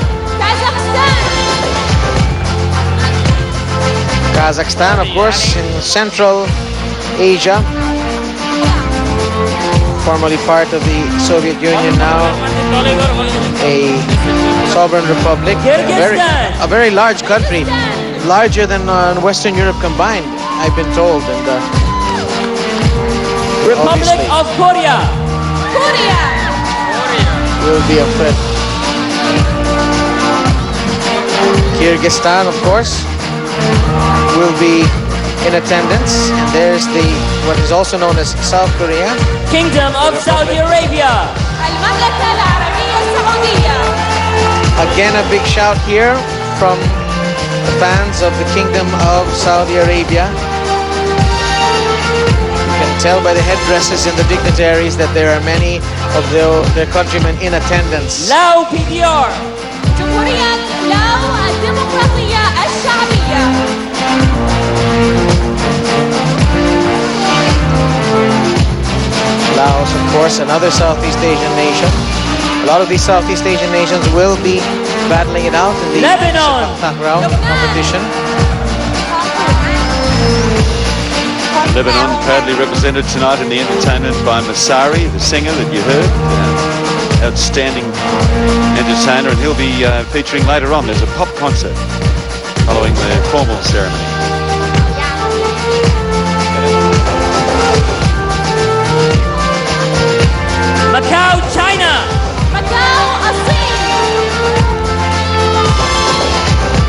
Kazakhstan, of course, in Central Asia. Formerly part of the Soviet Union, now a sovereign republic. A very large country, larger than Western Europe combined, I've been told. And Republic of Korea. Will be a threat. Kyrgyzstan, of course, will be in attendance, and there's what is also known as South Korea. Kingdom of Saudi Arabia. Again, a big shout here from the fans of the Kingdom of Saudi Arabia. You can tell by the headdresses and the dignitaries that there are many of their countrymen in attendance. Lao PDR. جمهورية لاو الديمقراطية الشعبية. Laos, of course, another Southeast Asian nation. A lot of these Southeast Asian nations will be battling it out in the Lebanon competition. Lebanon proudly represented tonight in the entertainment by Masari, the singer that you heard. Outstanding entertainer, and he'll be featuring later on. There's a pop concert following the formal ceremony. Macau, China.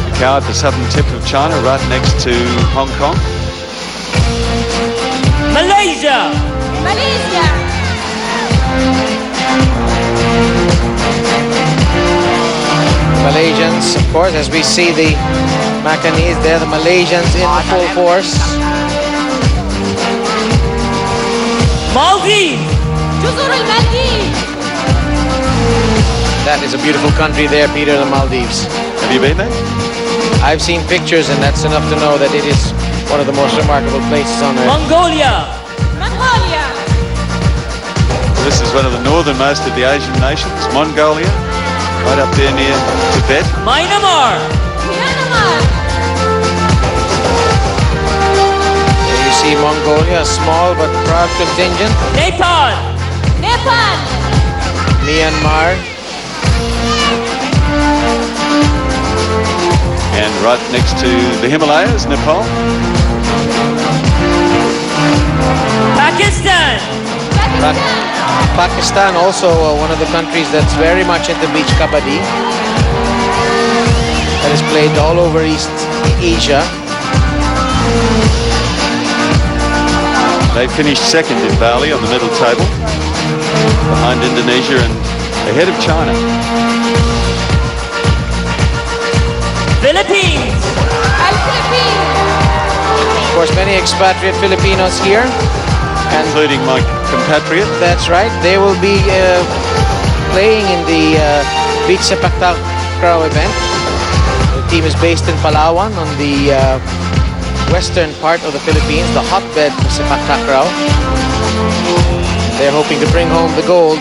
Macau at the southern tip of China, right next to Hong Kong. Malaysia. Malaysians, of course, as we see the Macanese there, the Malaysians in full force. Maldives. That is a beautiful country there, Peter, the Maldives. Have you been there? I've seen pictures, and that's enough to know that it is one of the most remarkable places on earth. Mongolia. Mongolia. This is one of the northernmost of the Asian nations, Mongolia, right up there near Tibet. Myanmar. Myanmar. There you see Mongolia, a small but proud contingent. Nepal. Nepal. Myanmar. And right next to the Himalayas, Nepal. Pakistan. Pakistan also one of the countries that's very much into beach kabaddi. That is played all over East Asia. They finished second in Bali on the medal table, behind Indonesia and ahead of China. Philippines. Philippines. Of course, many expatriate Filipinos here. And including my compatriot. That's right. They will be playing in the beach sepak takraw event. The team is based in Palawan on the western part of the Philippines, the hotbed for sepak takraw. They're hoping to bring home the gold.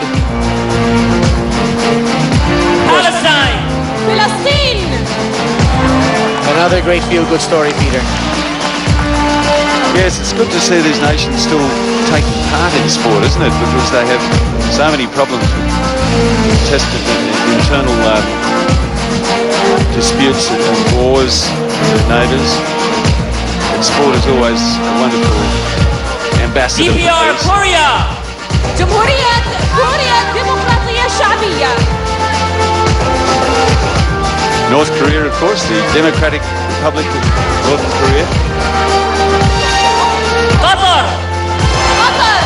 Palestine. Palestine. Another great feel-good story, Peter. Yes, it's good to see these nations still taking part in sport, isn't it? Because they have so many problems with tested internal disputes and wars with neighbours. And sport is always a wonderful ambassador for DPR peace. Korea. جمهورية كوريا الديمقراطية الشعبية. North Korea, of course, the Democratic Republic of North Korea. Qatar. قطر.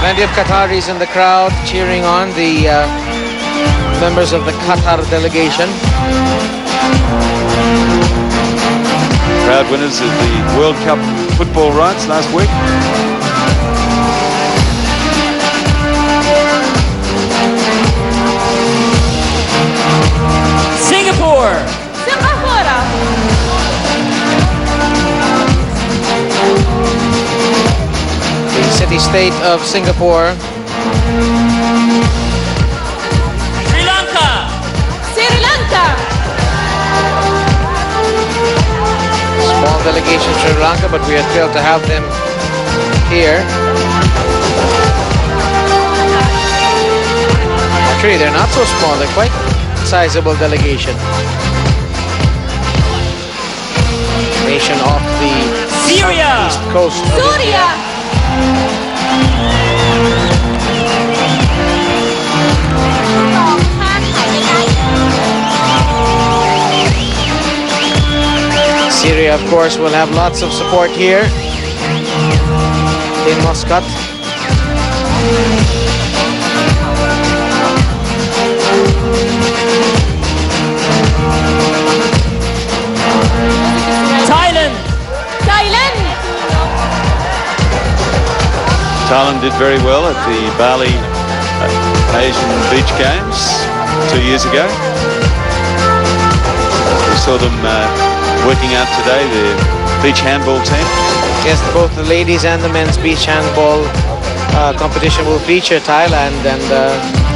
Plenty of Qataris in the crowd cheering on the members of the Qatar delegation. Proud winners of the World Cup football rights last week. Singapore. سنغافورة. The city-state of Singapore. Sri Lanka. سريلانكا. Small delegation Sri Lanka, but we are thrilled to have them here. Actually, they're not so small. They're quite sizable delegation. Nation off the Syria. east coast of سوريا. Syria, of course, will have lots of support here in Muscat. Thailand. تايلاند. Thailand did very well at the Bali Asian Beach Games 2 years ago. We saw them working out today, the beach handball team. Yes, both the ladies and the men's beach handball competition will feature Thailand, and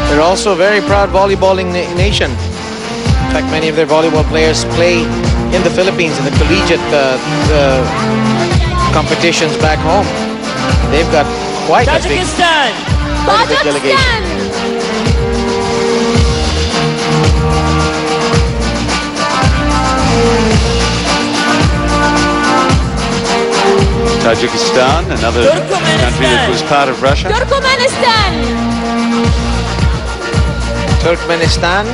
they're also a very proud volleyballing nation. In fact, many of their volleyball players play in the Philippines in the collegiate competitions back home. They've got quite a big Tajikistan. delegation. Tajikistan, another country that was part of Russia. تركمانستان. Turkmenistan,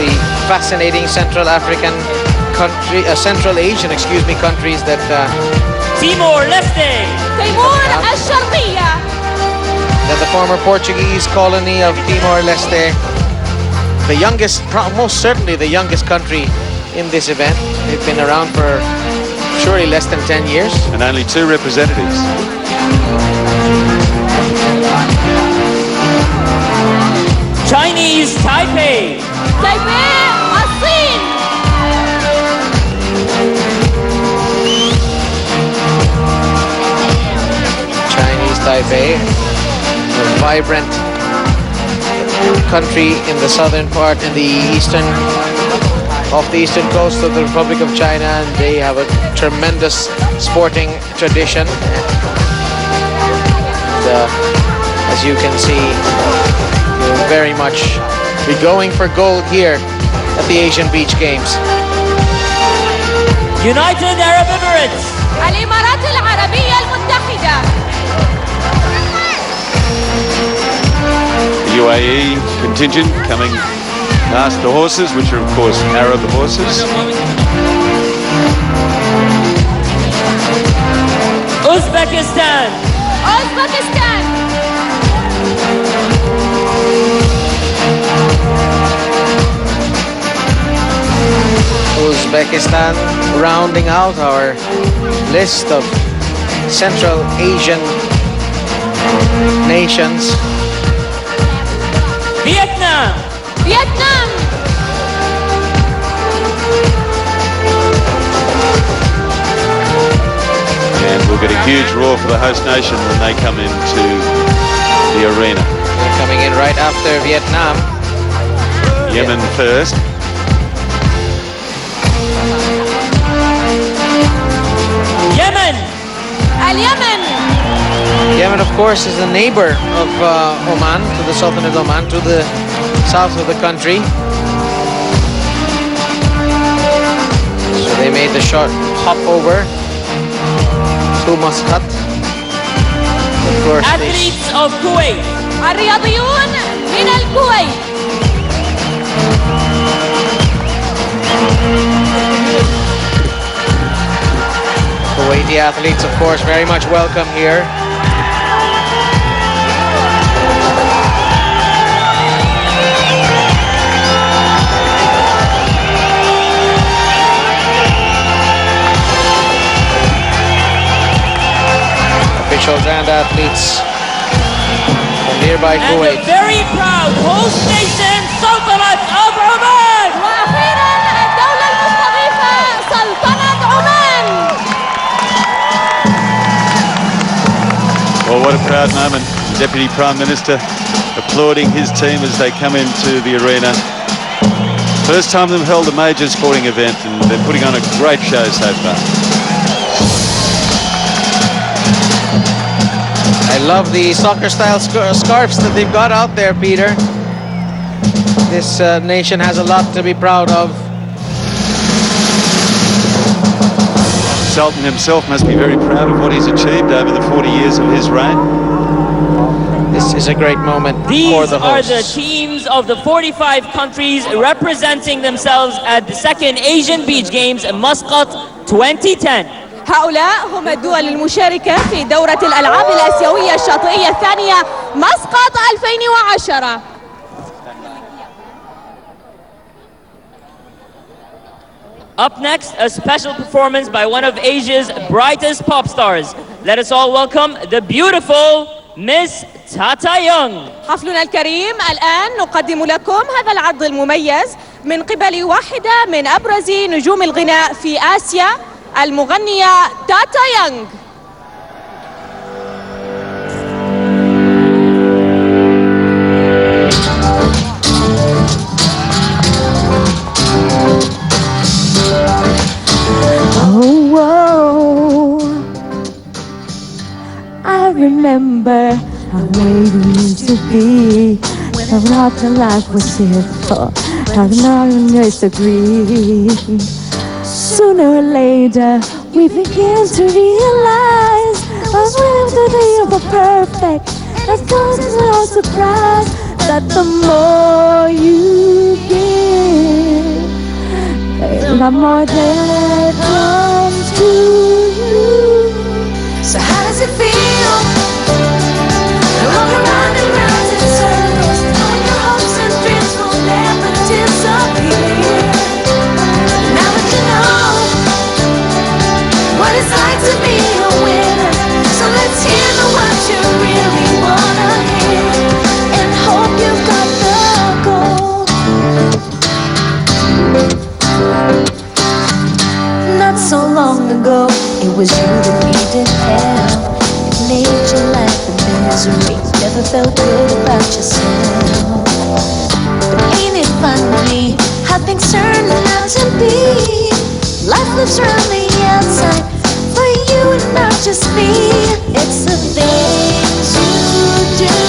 the fascinating Central African country, Central Asian, countries that Timor-Leste. تيمور الشرقية. the former Portuguese colony of Timor-Leste, the youngest, most certainly the youngest country in this event. They've been around for surely less than 10 years. And only 2 representatives. Chinese Chinese Taipei. تايبي الصين. Chinese Taipei, a vibrant country in the southern part, in the off the eastern coast of the Republic of China, and they have a tremendous sporting tradition. And, as you can see, you'll very much be going for gold here at the Asian Beach Games. United Arab Emirates. الإمارات العربية المتحدة. UAE contingent coming past the horses, which are of course Arab horses. Uzbekistan. أوزبكستان. Uzbekistan rounding out our list of Central Asian nations. Vietnam. فيتنام. And we'll get a huge roar for the host nation when they come into the arena. They're coming in right after Vietnam. Yemen first. Yemen. اليمن. Yemen, of course, is the neighbor of Oman, to the Sultanate of Oman, to the south of the country. So they made the short hop over to Muscat. Of course, Athletes of Kuwait. الرياضيون من الكويت. Kuwaiti athletes, of course, very much welcome here. Officials and athletes from nearby And Kuwait. the very proud host nation, Sultanate of Oman. وأخيرا الدولة المستضيفة سلطنة عمان. Well, what a proud moment. The Deputy Prime Minister applauding his team as they come into the arena. First time they've held a major sporting event, and they're putting on a great show so far. I love the soccer-style scarves that they've got out there, Peter. This nation has a lot to be proud of. Sultan himself must be very proud of what he's achieved over the 40 years of his reign. This is a great moment for These the are hosts. the teams of the 45 countries representing themselves at the second Asian Beach Games in Musqat 2010. هؤلاء هم الدول المشاركة في دورة الألعاب الآسيوية الشاطئية الثانية مسقط 2010. Up next, a special performance by one of Asia's brightest pop stars. Let us all welcome the beautiful Miss Tata Young. حفلنا الكريم الآن نقدم لكم هذا العرض المميز من قبل واحدة من أبرز نجوم الغناء في آسيا، المغنية تاتا يونغ. I remember how way we used to be when all the life was here for, how the knowledge disagree. Sooner or later, we begin to realize I live the day of a perfect. That's causes no surprise that the more you give, the more that comes to you. So how does it feel? To walk around and round in circles, knowing your hopes and dreams will never disappear. Now that you know what it's like to be a winner, so let's hear what you really wanna hear, and hope you got the gold. was you that needed help. It made your life a misery. Never felt good about yourself. But ain't it funny how things turn out to be? Life lives around the outside for you and not just me. It's the things you do,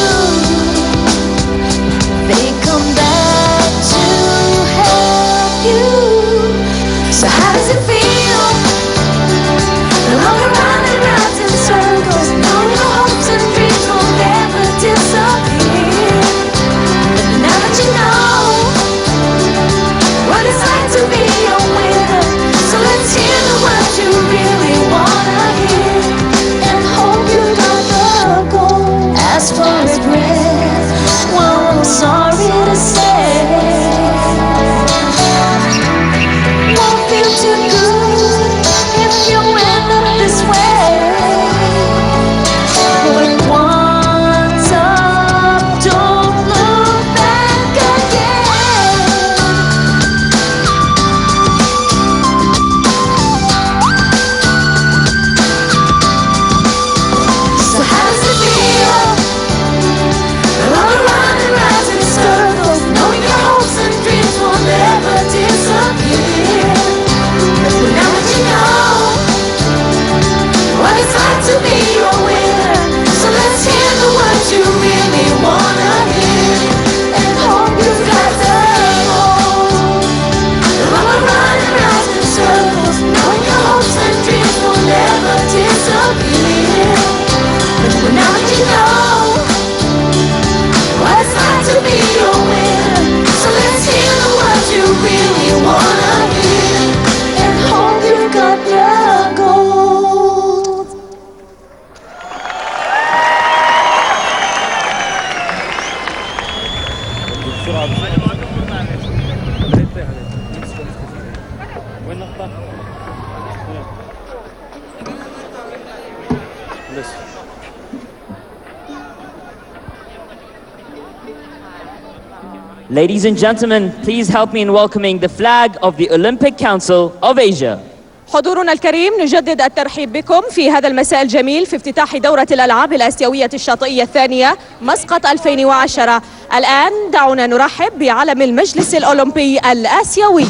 they come back to help you. So how does it feel? No longer running round in circles, knowing your hopes and dreams will never disappear. But now that you know what it's like to be a winner, so let's hear the words you really wanna hear, and hope you got the gold. As for regret, well, I'm sorry to say, won't feel too good if you end up this way. But once up, don't look back again. So how does it feel? No longer running round in circles, knowing your hopes and dreams will never disappear. But now that you know what it's like to be a winner, so let's hear the words you really wanna hear, and hope you've got the gold. No longer running round in circles, knowing your hopes and dreams will never disappear. But now that you know what it's like to be a winner, so let's hear the words you really wanna hear, and hope you got the gold. وين نقطة؟ Ladies and gentlemen, please help me in welcoming the flag of the Olympic Council of Asia. حضورنا الكريم، نجدد الترحيب بكم في هذا المساء الجميل في افتتاح دورة الألعاب الآسيوية الشاطئية الثانية مسقط 2010. الآن دعونا نرحب بعلم المجلس الأولمبي الآسيوي.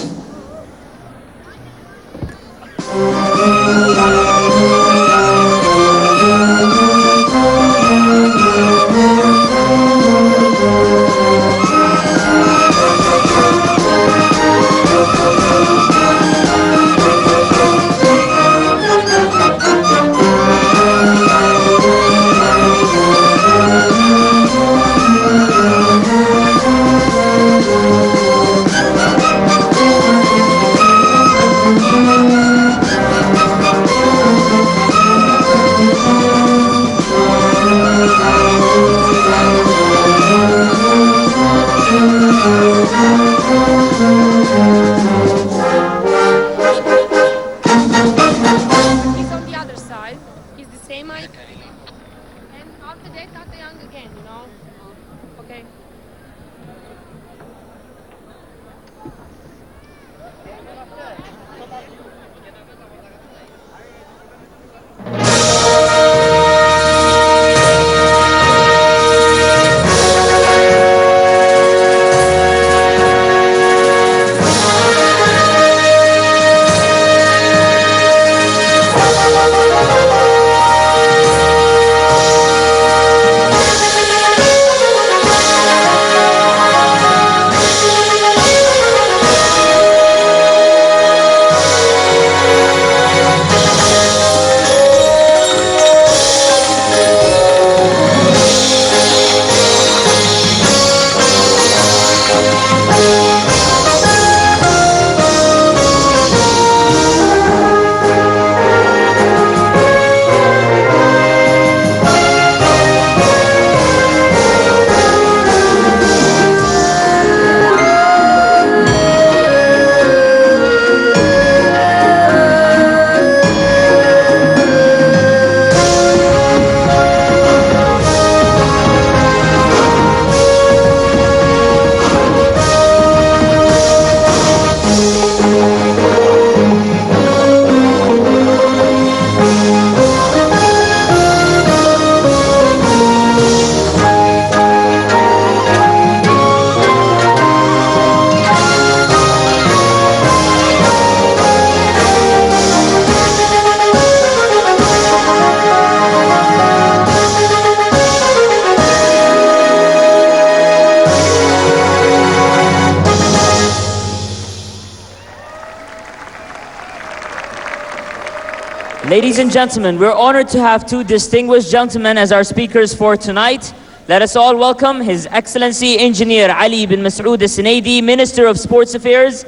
Ladies and gentlemen, we're honored to have two distinguished gentlemen as our speakers for tonight. Let us all welcome His Excellency Engineer Ali bin Masoud al-Sunaidi, Minister of Sports Affairs,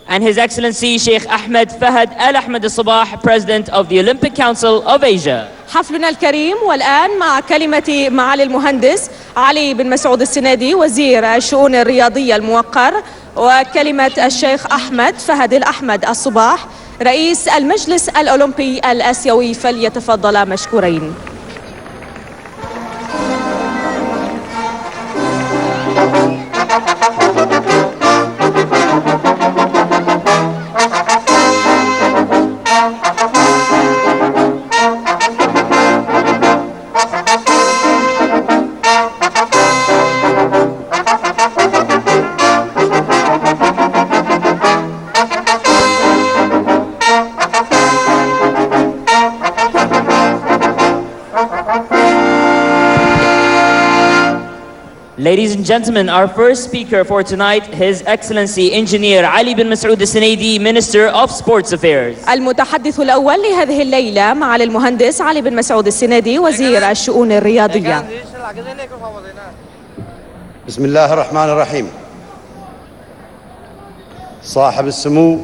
and His Excellency Sheikh Ahmed Fahad Al-Ahmed al-Sabah, President of the Olympic Council of Asia. حفلنا الكريم والآن مع كلمة معالي المهندس علي بن مسعود السنادي وزير الشؤون الرياضية الموقر، وكلمة الشيخ أحمد فهد الأحمد الصباح رئيس المجلس الأولمبي الآسيوي، فليتفضلا مشكورين. Ladies and gentlemen, our first speaker for tonight, His Excellency Engineer Ali bin Masoud al-Sunaidi, Minister of Sports Affairs. المتحدث الأول لهذه الليلة معالي المهندس علي بن مسعود السنادي وزير الشؤون الرياضية. بسم الله الرحمن الرحيم. صاحب السمو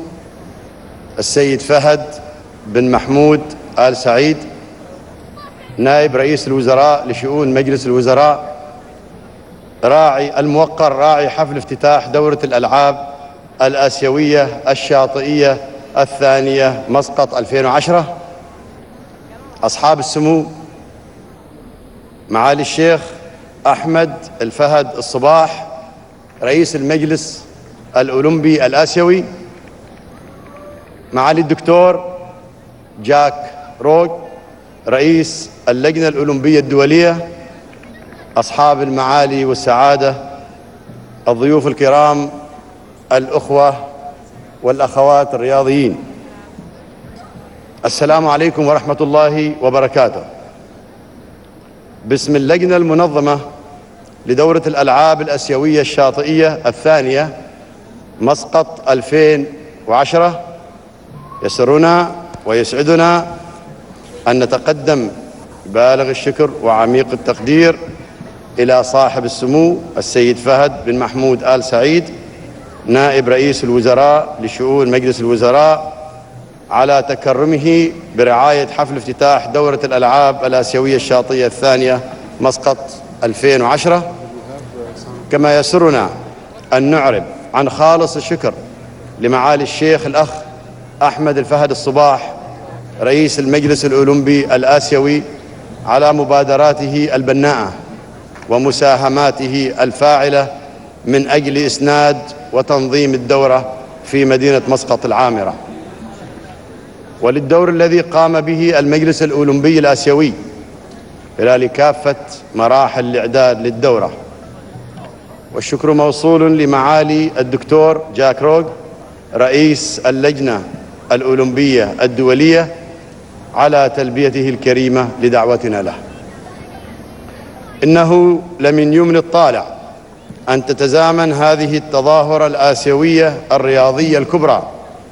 السيد فهد بن محمود آل سعيد، نائب رئيس الوزراء لشؤون مجلس الوزراء، راعي الموقر راعي حفل افتتاح دورة الألعاب الآسيوية الشاطئية الثانية مسقط 2010، أصحاب السمو معالي الشيخ أحمد الفهد الصباح، رئيس المجلس الأولمبي الآسيوي، معالي الدكتور د.جاك رئيس اللجنة الأولمبية الدولية، أصحاب المعالي والسعادة، الضيوف الكرام، الأخوة والأخوات الرياضيين، السلام عليكم ورحمة الله وبركاته. باسم اللجنة المنظمة لدورة الألعاب الآسيوية الشاطئية الثانية مسقط 2010، يسرنا ويسعدنا أن نتقدم بالغ الشكر وعميق التقدير إلى صاحب السمو السيد فهد بن محمود آل سعيد، نائب رئيس الوزراء لشؤون مجلس الوزراء، على تكرمه برعاية حفل افتتاح دورة الألعاب الآسيوية الشاطئية الثانية مسقط 2010. كما يسرنا أن نعرب عن خالص الشكر لمعالي الشيخ الأخ أحمد الفهد الصباح، رئيس المجلس الأولمبي الآسيوي، على مبادراته البناءة ومساهماته الفاعلة من أجل إسناد وتنظيم الدورة في مدينة مسقط العامرة، وللدور الذي قام به المجلس الأولمبي الآسيوي خلال كافة مراحل الإعداد للدورة. والشكر موصول لمعالي الدكتور د.جاك رئيس اللجنة الأولمبية الدولية على تلبيته الكريمة لدعوتنا له. إنه لمن يمن الطالع أن تتزامن هذه التظاهرة الآسيوية الرياضية الكبرى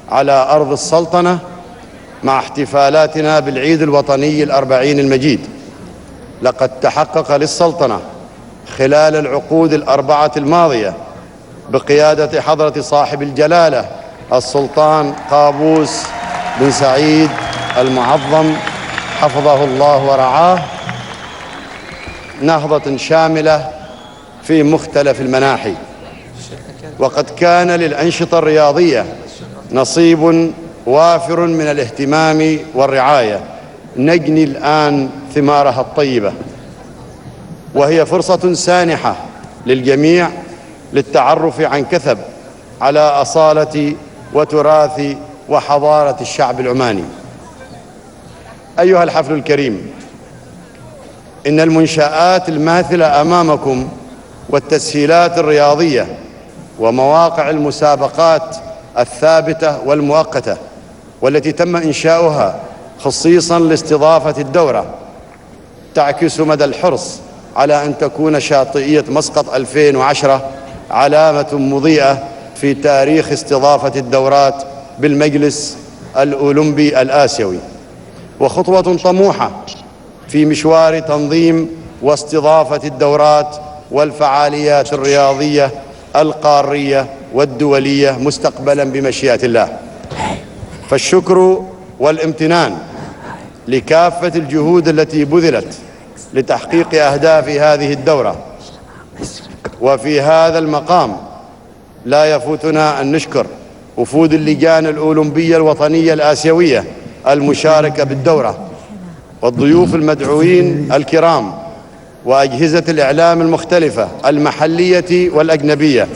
على أرض السلطنة مع احتفالاتنا بالعيد الوطني الأربعين المجيد. لقد تحقق للسلطنة خلال العقود الأربعة الماضية بقيادة حضرة صاحب الجلالة السلطان قابوس بن سعيد المعظم حفظه الله ورعاه نهضة شاملة في مختلف المناحي، وقد كان للأنشطة الرياضية نصيب وافر من الاهتمام والرعاية نجني الآن ثمارها الطيبة، وهي فرصة سانحة للجميع للتعرف عن كثب على أصالة وتراث وحضارة الشعب العماني. أيها الحفل الكريم، إن المنشآت الماثلة أمامكم والتسهيلات الرياضية ومواقع المسابقات الثابتة والمؤقتة والتي تم إنشاؤها خصيصاً لاستضافة الدورة تعكس مدى الحرص على أن تكون شاطئية مسقط 2010 علامة مضيئة في تاريخ استضافة الدورات بالمجلس الأولمبي الآسيوي، وخطوة طموحة في مشوار تنظيم واستضافة الدورات والفعاليات الرياضية القارية والدولية مستقبلا بمشيئة الله. فالشكر والامتنان لكافة الجهود التي بذلت لتحقيق أهداف هذه الدورة. وفي هذا المقام لا يفوتنا أن نشكر وفود اللجان الأولمبية الوطنية الآسيوية المشاركة بالدورة، والضيوف المدعوين الكرام، وأجهزة الإعلام المختلفة المحلية والأجنبية،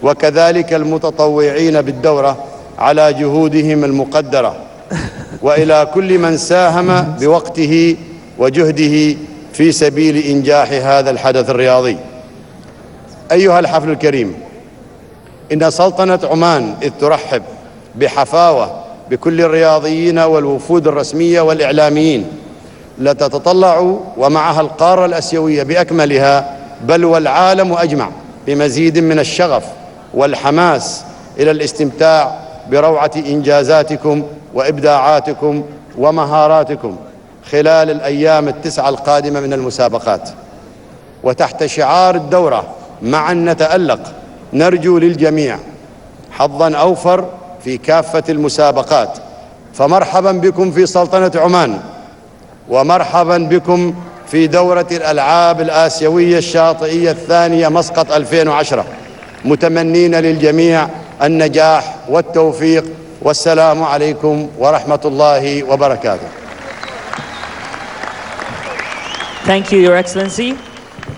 وكذلك المتطوعين بالدورة على جهودهم المقدرة، وإلى كل من ساهم بوقته وجهده في سبيل إنجاح هذا الحدث الرياضي. أيها الحفل الكريم، إن سلطنة عمان إذ ترحب بحفاوة بكل الرياضيين والوفود الرسمية والإعلاميين لتتطلع ومعها القارة الآسيوية بأكملها بل والعالم أجمع بمزيد من الشغف والحماس إلى الاستمتاع بروعة إنجازاتكم وإبداعاتكم ومهاراتكم خلال الأيام التسعة القادمة من المسابقات. وتحت شعار الدورة معا نتألق نرجو للجميع حظا أوفر في كافة المسابقات. فمرحبا بكم في سلطنة عمان، ومرحبا بكم في دورة الألعاب الآسيوية الشاطئية الثانية مسقط 2010، متمنين للجميع النجاح والتوفيق، والسلام عليكم ورحمة الله وبركاته. Thank you, Your Excellency.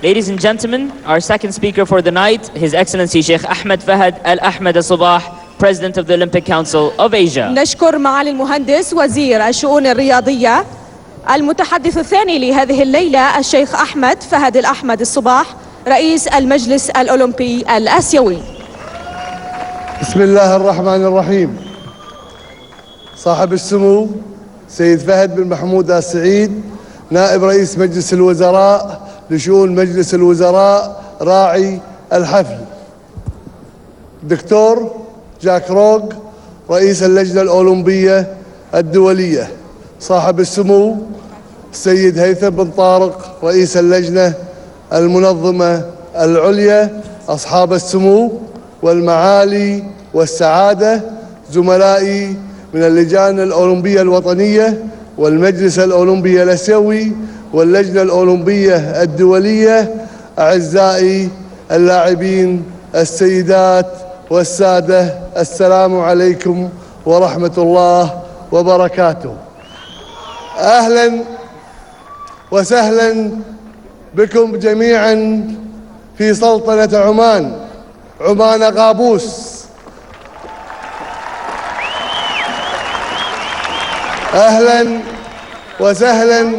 Ladies and gentlemen, our second speaker for the night, His Excellency Sheikh Ahmed Fahad Al-Ahmed Al-Sabah, President of the Olympic Council of Asia. نشكر معالي المهندس وزير الشؤون الرياضية المتحدث الثاني لهذه الليلة الشيخ أحمد فهد الأحمد الصباح، رئيس المجلس الأولمبي الآسيوي. بسم الله الرحمن الرحيم. صاحب السمو سيد فهد بن محمود آل سعيد، نائب رئيس مجلس الوزراء لشؤون مجلس الوزراء، راعي الحفل. دكتور جاك رئيس اللجنة الأولمبية الدولية. صاحب السمو السيد هيثم بن طارق رئيس اللجنة المنظمة العليا. أصحاب السمو والمعالي والسعادة، زملائي من اللجان الأولمبية الوطنية والمجلس الأولمبي الآسيوي واللجنة الأولمبية الدولية، أعزائي اللاعبين، السيدات والسادة، السلام عليكم ورحمة الله وبركاته. أهلا وسهلا بكم جميعا في سلطنة عمان، عمان قابوس. أهلا وسهلا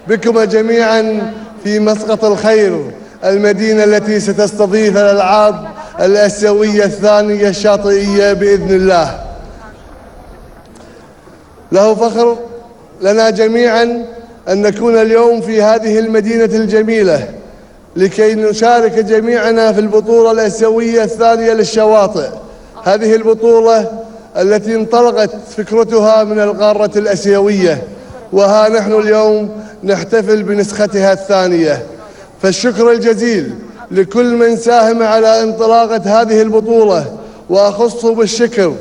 بكم جميعا في مسقط الخير، المدينة التي ستستضيف الألعاب الآسيوية الثانية الشاطئية بإذن الله. له فخر لنا جميعا أن نكون اليوم في هذه المدينة الجميلة لكي نشارك جميعنا في البطولة الآسيوية الثانية للشواطئ. هذه البطولة التي انطلقت فكرتها من القارة الآسيوية، وها نحن اليوم نحتفل بنسختها الثانية. فالشكر الجزيل لكل من ساهم على انطلاقة هذه البطولة، وأخص بالشكر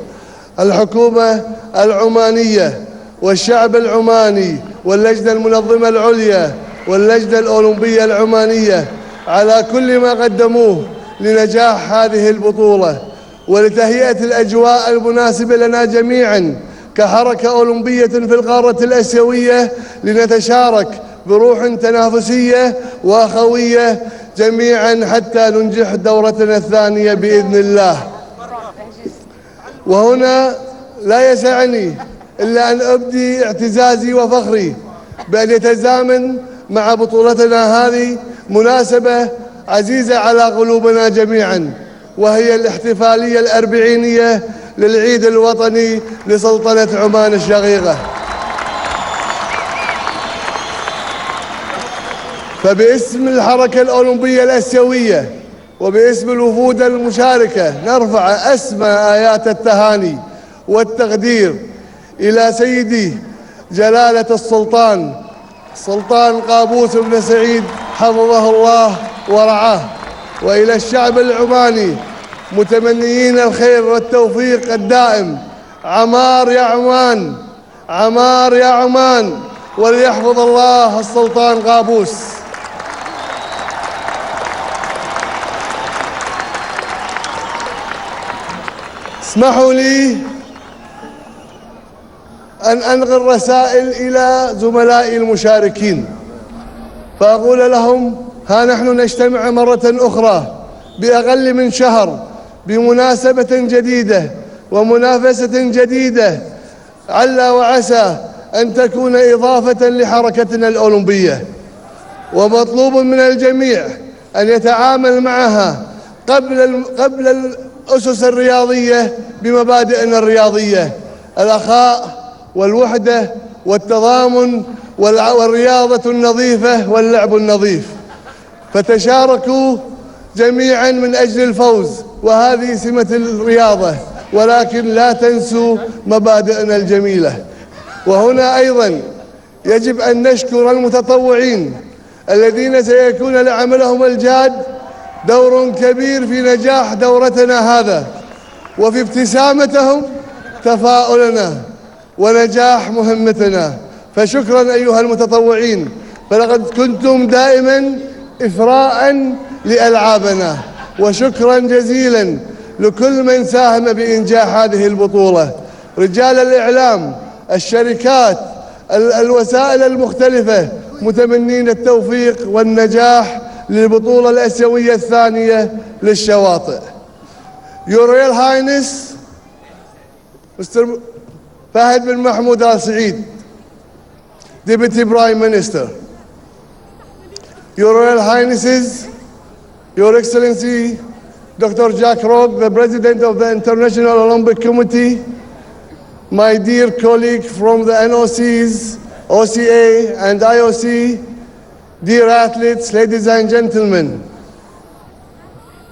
الحكومة العمانية والشعب العماني واللجنة المنظمة العليا واللجنة الأولمبية العمانية على كل ما قدموه لنجاح هذه البطولة ولتهيئة الأجواء المناسبة لنا جميعا كحركة أولمبية في القارة الآسيوية، لنتشارك بروح تنافسية وأخوية جميعا حتى ننجح دورتنا الثانية بإذن الله. وهنا لا يسعني إلا أن أبدي اعتزازي وفخري بأن يتزامن مع بطولتنا هذه مناسبة عزيزة على قلوبنا جميعا، وهي الاحتفالية الأربعينية للعيد الوطني لسلطنة عمان الشقيقة. فباسم الحركة الأولمبية الآسيوية وباسم الوفود المشاركة نرفع أسمى آيات التهاني والتقدير إلى سيدي جلالة السلطان قابوس بن سعيد حفظه الله ورعاه، وإلى الشعب العماني متمنيين الخير والتوفيق الدائم. عمار يا عمان، عمار يا عمان، وليحفظ الله السلطان قابوس. اسمحوا لي أن أنقل رسائل إلى زملائي المشاركين، فأقول لهم: ها نحن نجتمع مرة أخرى بأقل من شهر بمناسبة جديدة ومنافسة جديدة، عل وعسى أن تكون إضافة لحركتنا الأولمبية، ومطلوب من الجميع أن يتعامل معها قبل الأسس الرياضية بمبادئنا الرياضية: الأخاء والوحدة والتضامن والرياضة النظيفة واللعب النظيف. فتشاركوا جميعا من أجل الفوز، وهذه سمة الرياضة، ولكن لا تنسوا مبادئنا الجميلة. وهنا أيضا يجب أن نشكر المتطوعين الذين سيكون لعملهم الجاد دور كبير في نجاح دورتنا هذا، وفي ابتسامتهم تفاؤلنا ونجاح مهمتنا. فشكرا أيها المتطوعين، فلقد كنتم دائما إثراء لألعابنا، وشكرا جزيلا لكل من ساهم بإنجاح هذه البطولة: رجال الإعلام، الشركات، الوسائل المختلفة، متمنين التوفيق والنجاح للبطولة الآسيوية الثانية للشواطئ. Your Royal Highness Mr. فهد بن محمود آل سعيد, Deputy Prime Minister. Your Royal Highnesses, Your Excellency د.جاك, the President of the International Olympic Committee, my dear colleague from the NOCs, OCA and IOC, dear athletes, ladies and gentlemen.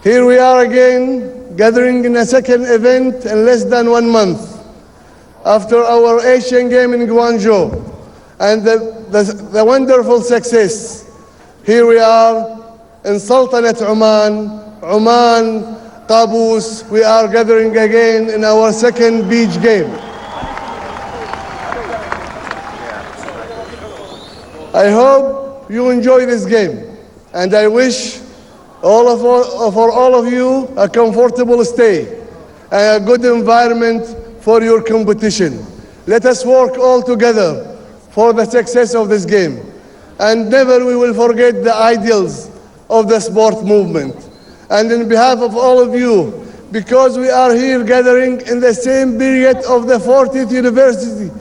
Here we are again, gathering in a second event in less than 1 month after our Asian Game in Guangzhou and the wonderful success. Here we are in Sultanate Oman, Qaboos. We are gathering again in our second beach game. I hope you enjoy this game, and I wish for all of you a comfortable stay and a good environment for your competition. Let us work all together for the success of this game, and never we will forget the ideals of the sport movement. And in behalf of all of you, because we are here gathering in the same period of the 40th University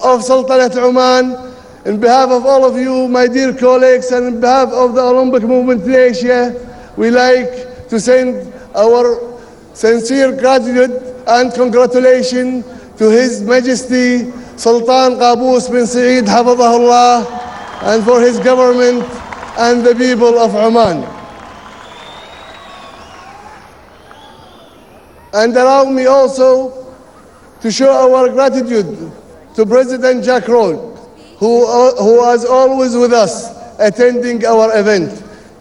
of Sultanate Oman, in behalf of all of you, my dear colleagues, and in behalf of the Olympic movement in Asia, we like to send our sincere gratitude and congratulations to His Majesty Sultan Qaboos bin Saeed Hafidhahullah, and for his government and the people of Oman. And allow me also to show our gratitude to President Jack who was always with us attending our event.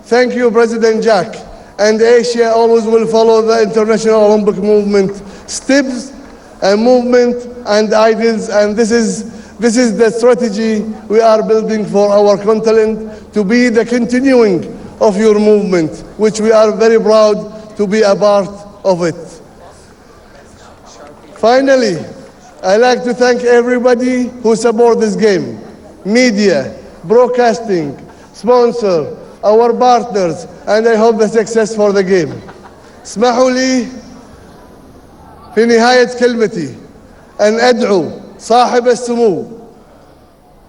Thank you, President Jack. And Asia always will follow the International Olympic movement steps and movement and ideals, and this is the strategy we are building for our continent, to be the continuing of your movement, which we are very proud to be a part of it. Finally, I'd like to thank everybody who support this game: media, broadcasting, sponsor, our partners, and I hope the success for the game. اسمحوا لي في نهاية كلمتي أن أدعو صاحب السمو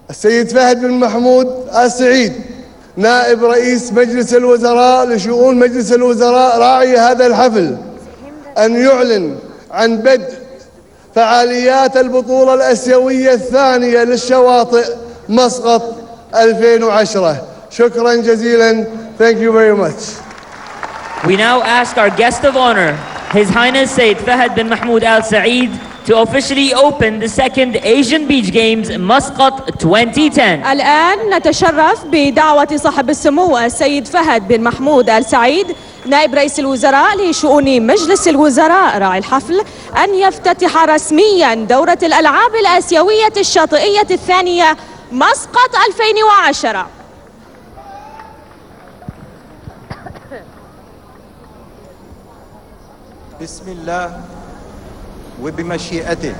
السيد فهد بن محمود آل سعيد, نائب رئيس مجلس الوزراء لشؤون مجلس الوزراء راعي هذا الحفل, أن يعلن عن بدء فعاليات البطولة الآسيوية الثانية للشواطئ مسقط 2010. شكرا جزيلا. Thank you very much. We now ask our guest of honor, His Highness Sayyid Fahad bin Mahmoud Al Saeed, to officially open the second Asian Beach Games مسقط 2010. الآن نتشرف بدعوة صاحب السمو السيد فهد بن محمود آل سعيد نائب رئيس الوزراء لشؤون مجلس الوزراء راعي الحفل أن يفتتح رسميا دورة الألعاب الآسيوية الشاطئية الثانية مسقط 2010. بسم الله وبمشيئته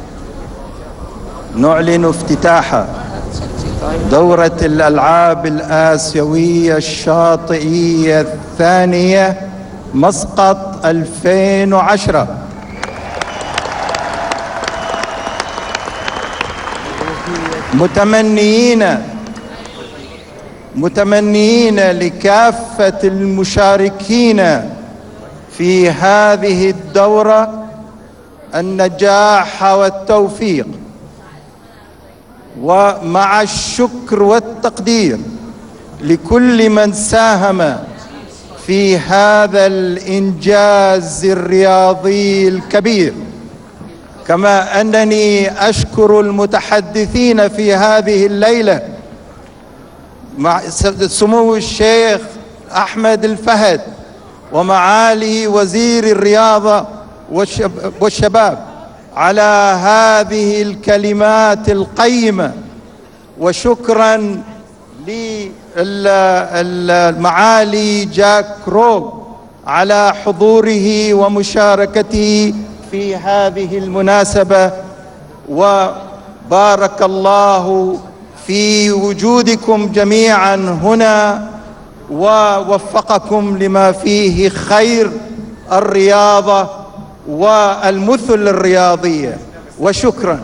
نعلن افتتاح دورة الألعاب الآسيوية الشاطئية الثانية مسقط 2010. متمنيين لكافة المشاركين في هذه الدورة النجاح والتوفيق، ومع الشكر والتقدير لكل من ساهم في هذا الإنجاز الرياضي الكبير، كما أنني أشكر المتحدثين في هذه الليلة مع سمو الشيخ أحمد الفهد ومعالي وزير الرياضة والشباب على هذه الكلمات القيمة، وشكرا لمعالي د.جاك على حضوره ومشاركته في هذه المناسبة، وبارك الله في وجودكم جميعا هنا ووفقكم لما فيه خير الرياضة والمثل الرياضية، وشكرا.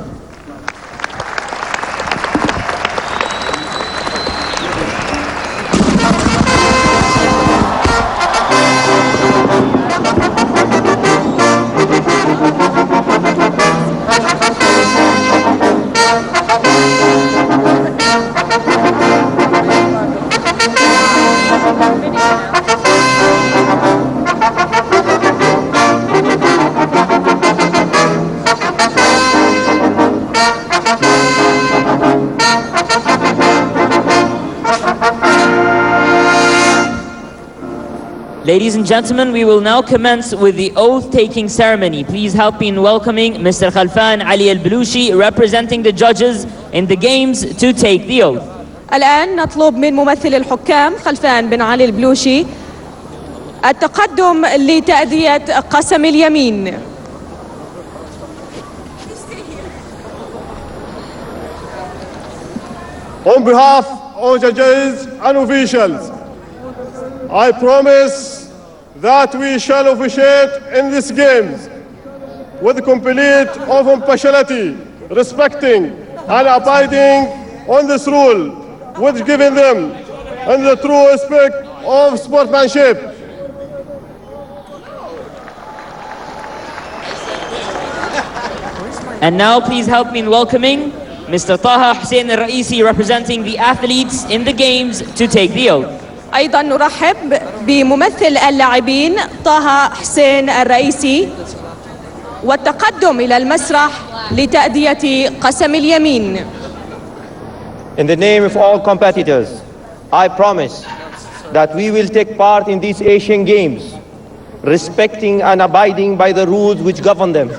Ladies and gentlemen, we will now commence with the oath-taking ceremony. Please help me in welcoming Mr. Khalfan Ali Al-Balushi, representing the judges in the games, to take the oath. الآن نطلب من ممثل الحكام خلفان بن علي البلوشي التقدم لتأدية قسم اليمين. On behalf of judges and officials, I promise that we shall officiate in these games with complete impartiality, respecting and abiding on this rule, which giving them in the true respect of sportsmanship. And now please help me in welcoming Mr. Taha Hussein Al-Raisi, representing the athletes in the games, to take the oath. أيضا نرحب بممثل اللاعبين طه حسين الرئيسي والتقدم إلى المسرح لتأدية قسم اليمين. In the name of all competitors, I promise that we will take part in these Asian Games, respecting and abiding by the rules which govern them,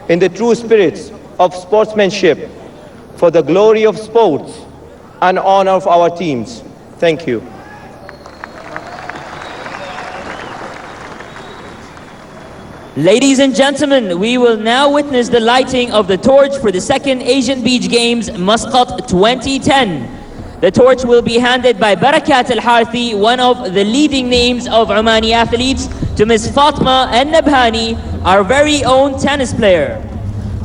in the true spirit of sportsmanship, for the glory of sports and honor of our teams. Thank you. Ladies and gentlemen, we will now witness the lighting of the torch for the second Asian Beach Games Muscat 2010. The torch will be handed by Barakat Al-Harthi, one of the leading names of Umani athletes, to Ms. Fatma Al-Nabhani, our very own tennis player.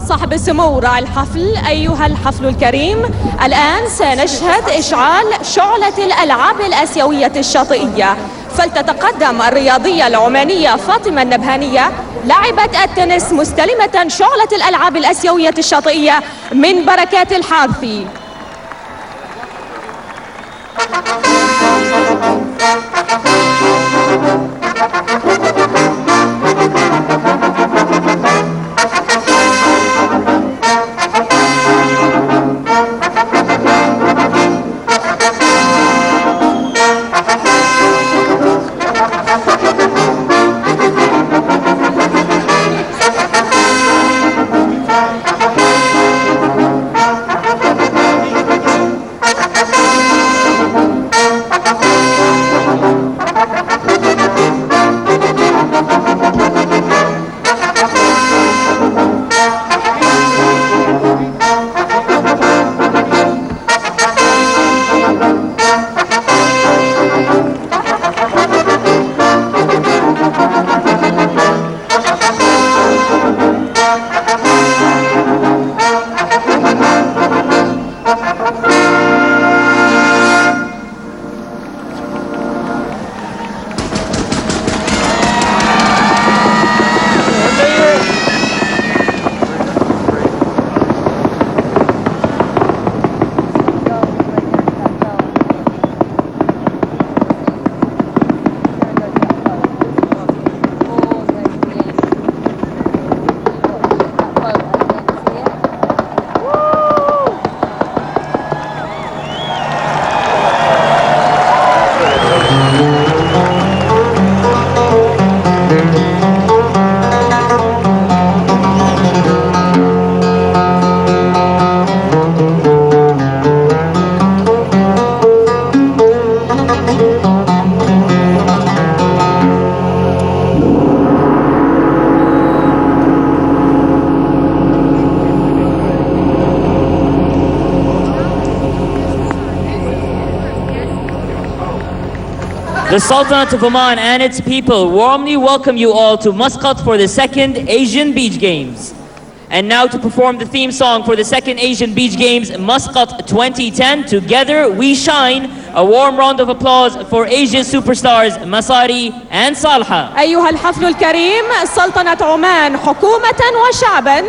صاحب السمو راعي الحفل، أيها الحفل الكريم، الآن سنشهد إشعال شعلة الألعاب الآسيوية الشاطئية، فلتتقدم الرياضية العمانية فاطمة النبهانية لاعبة التنس مستلمة شعلة الألعاب الآسيوية الشاطئية من بركات الحارثي. The Sultanate of Oman and its people warmly welcome you all to Musqat for the second Asian Beach Games. And now to perform the theme song for the second Asian Beach Games, Musqat 2010, Together We Shine. A warm round of applause for Asian superstars Masari and Salha. أيها الحفل الكريم، سلطنة عمان حكومة وشعبا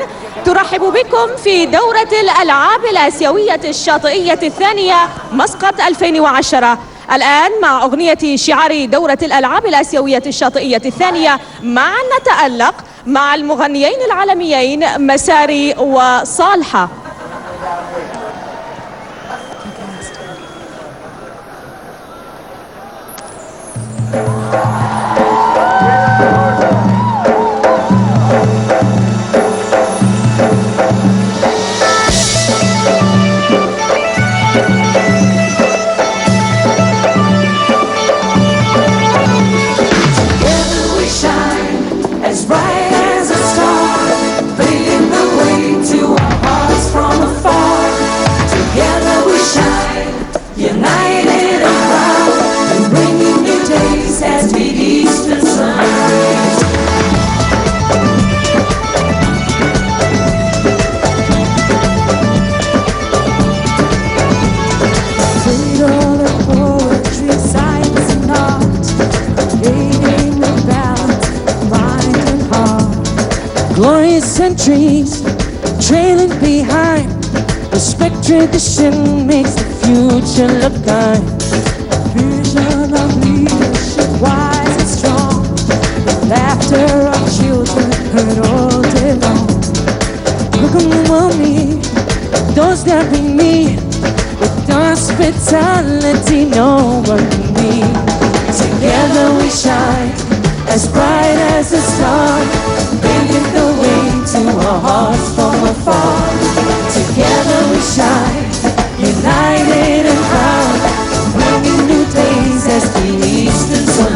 ترحب بكم في دورة الألعاب الآسيوية الشاطئية الثانية مسقط 2010. الآن مع أغنية شعار دورة الألعاب الآسيوية الشاطئية الثانية معا نتألق مع المغنيين العالميين مساري وصالحة. Centuries trailing behind. Respect tradition makes the future look kind. Vision of leadership wise and strong. Laughter of children heard all day long. Look on me, those that we meet with hospitality no one can beat. Together we shine as bright as the star, bringing the way to our hearts from afar. Together we shine, united and proud, bringing new days as the eastern sun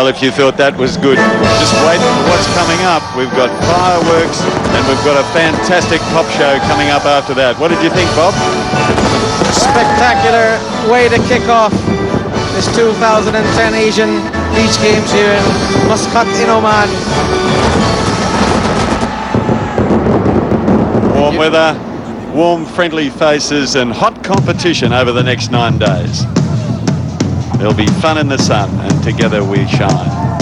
Well, if you thought that was good, just wait for what's coming up. We've got fireworks and we've got a fantastic pop show coming up after that. What did you think, Bob? Spectacular way to kick off this 2010 Asian Beach Games here in Musqat in Oman. Warm weather, warm, friendly faces and hot competition over the next 9 days. There'll be fun in the sun and together we shine.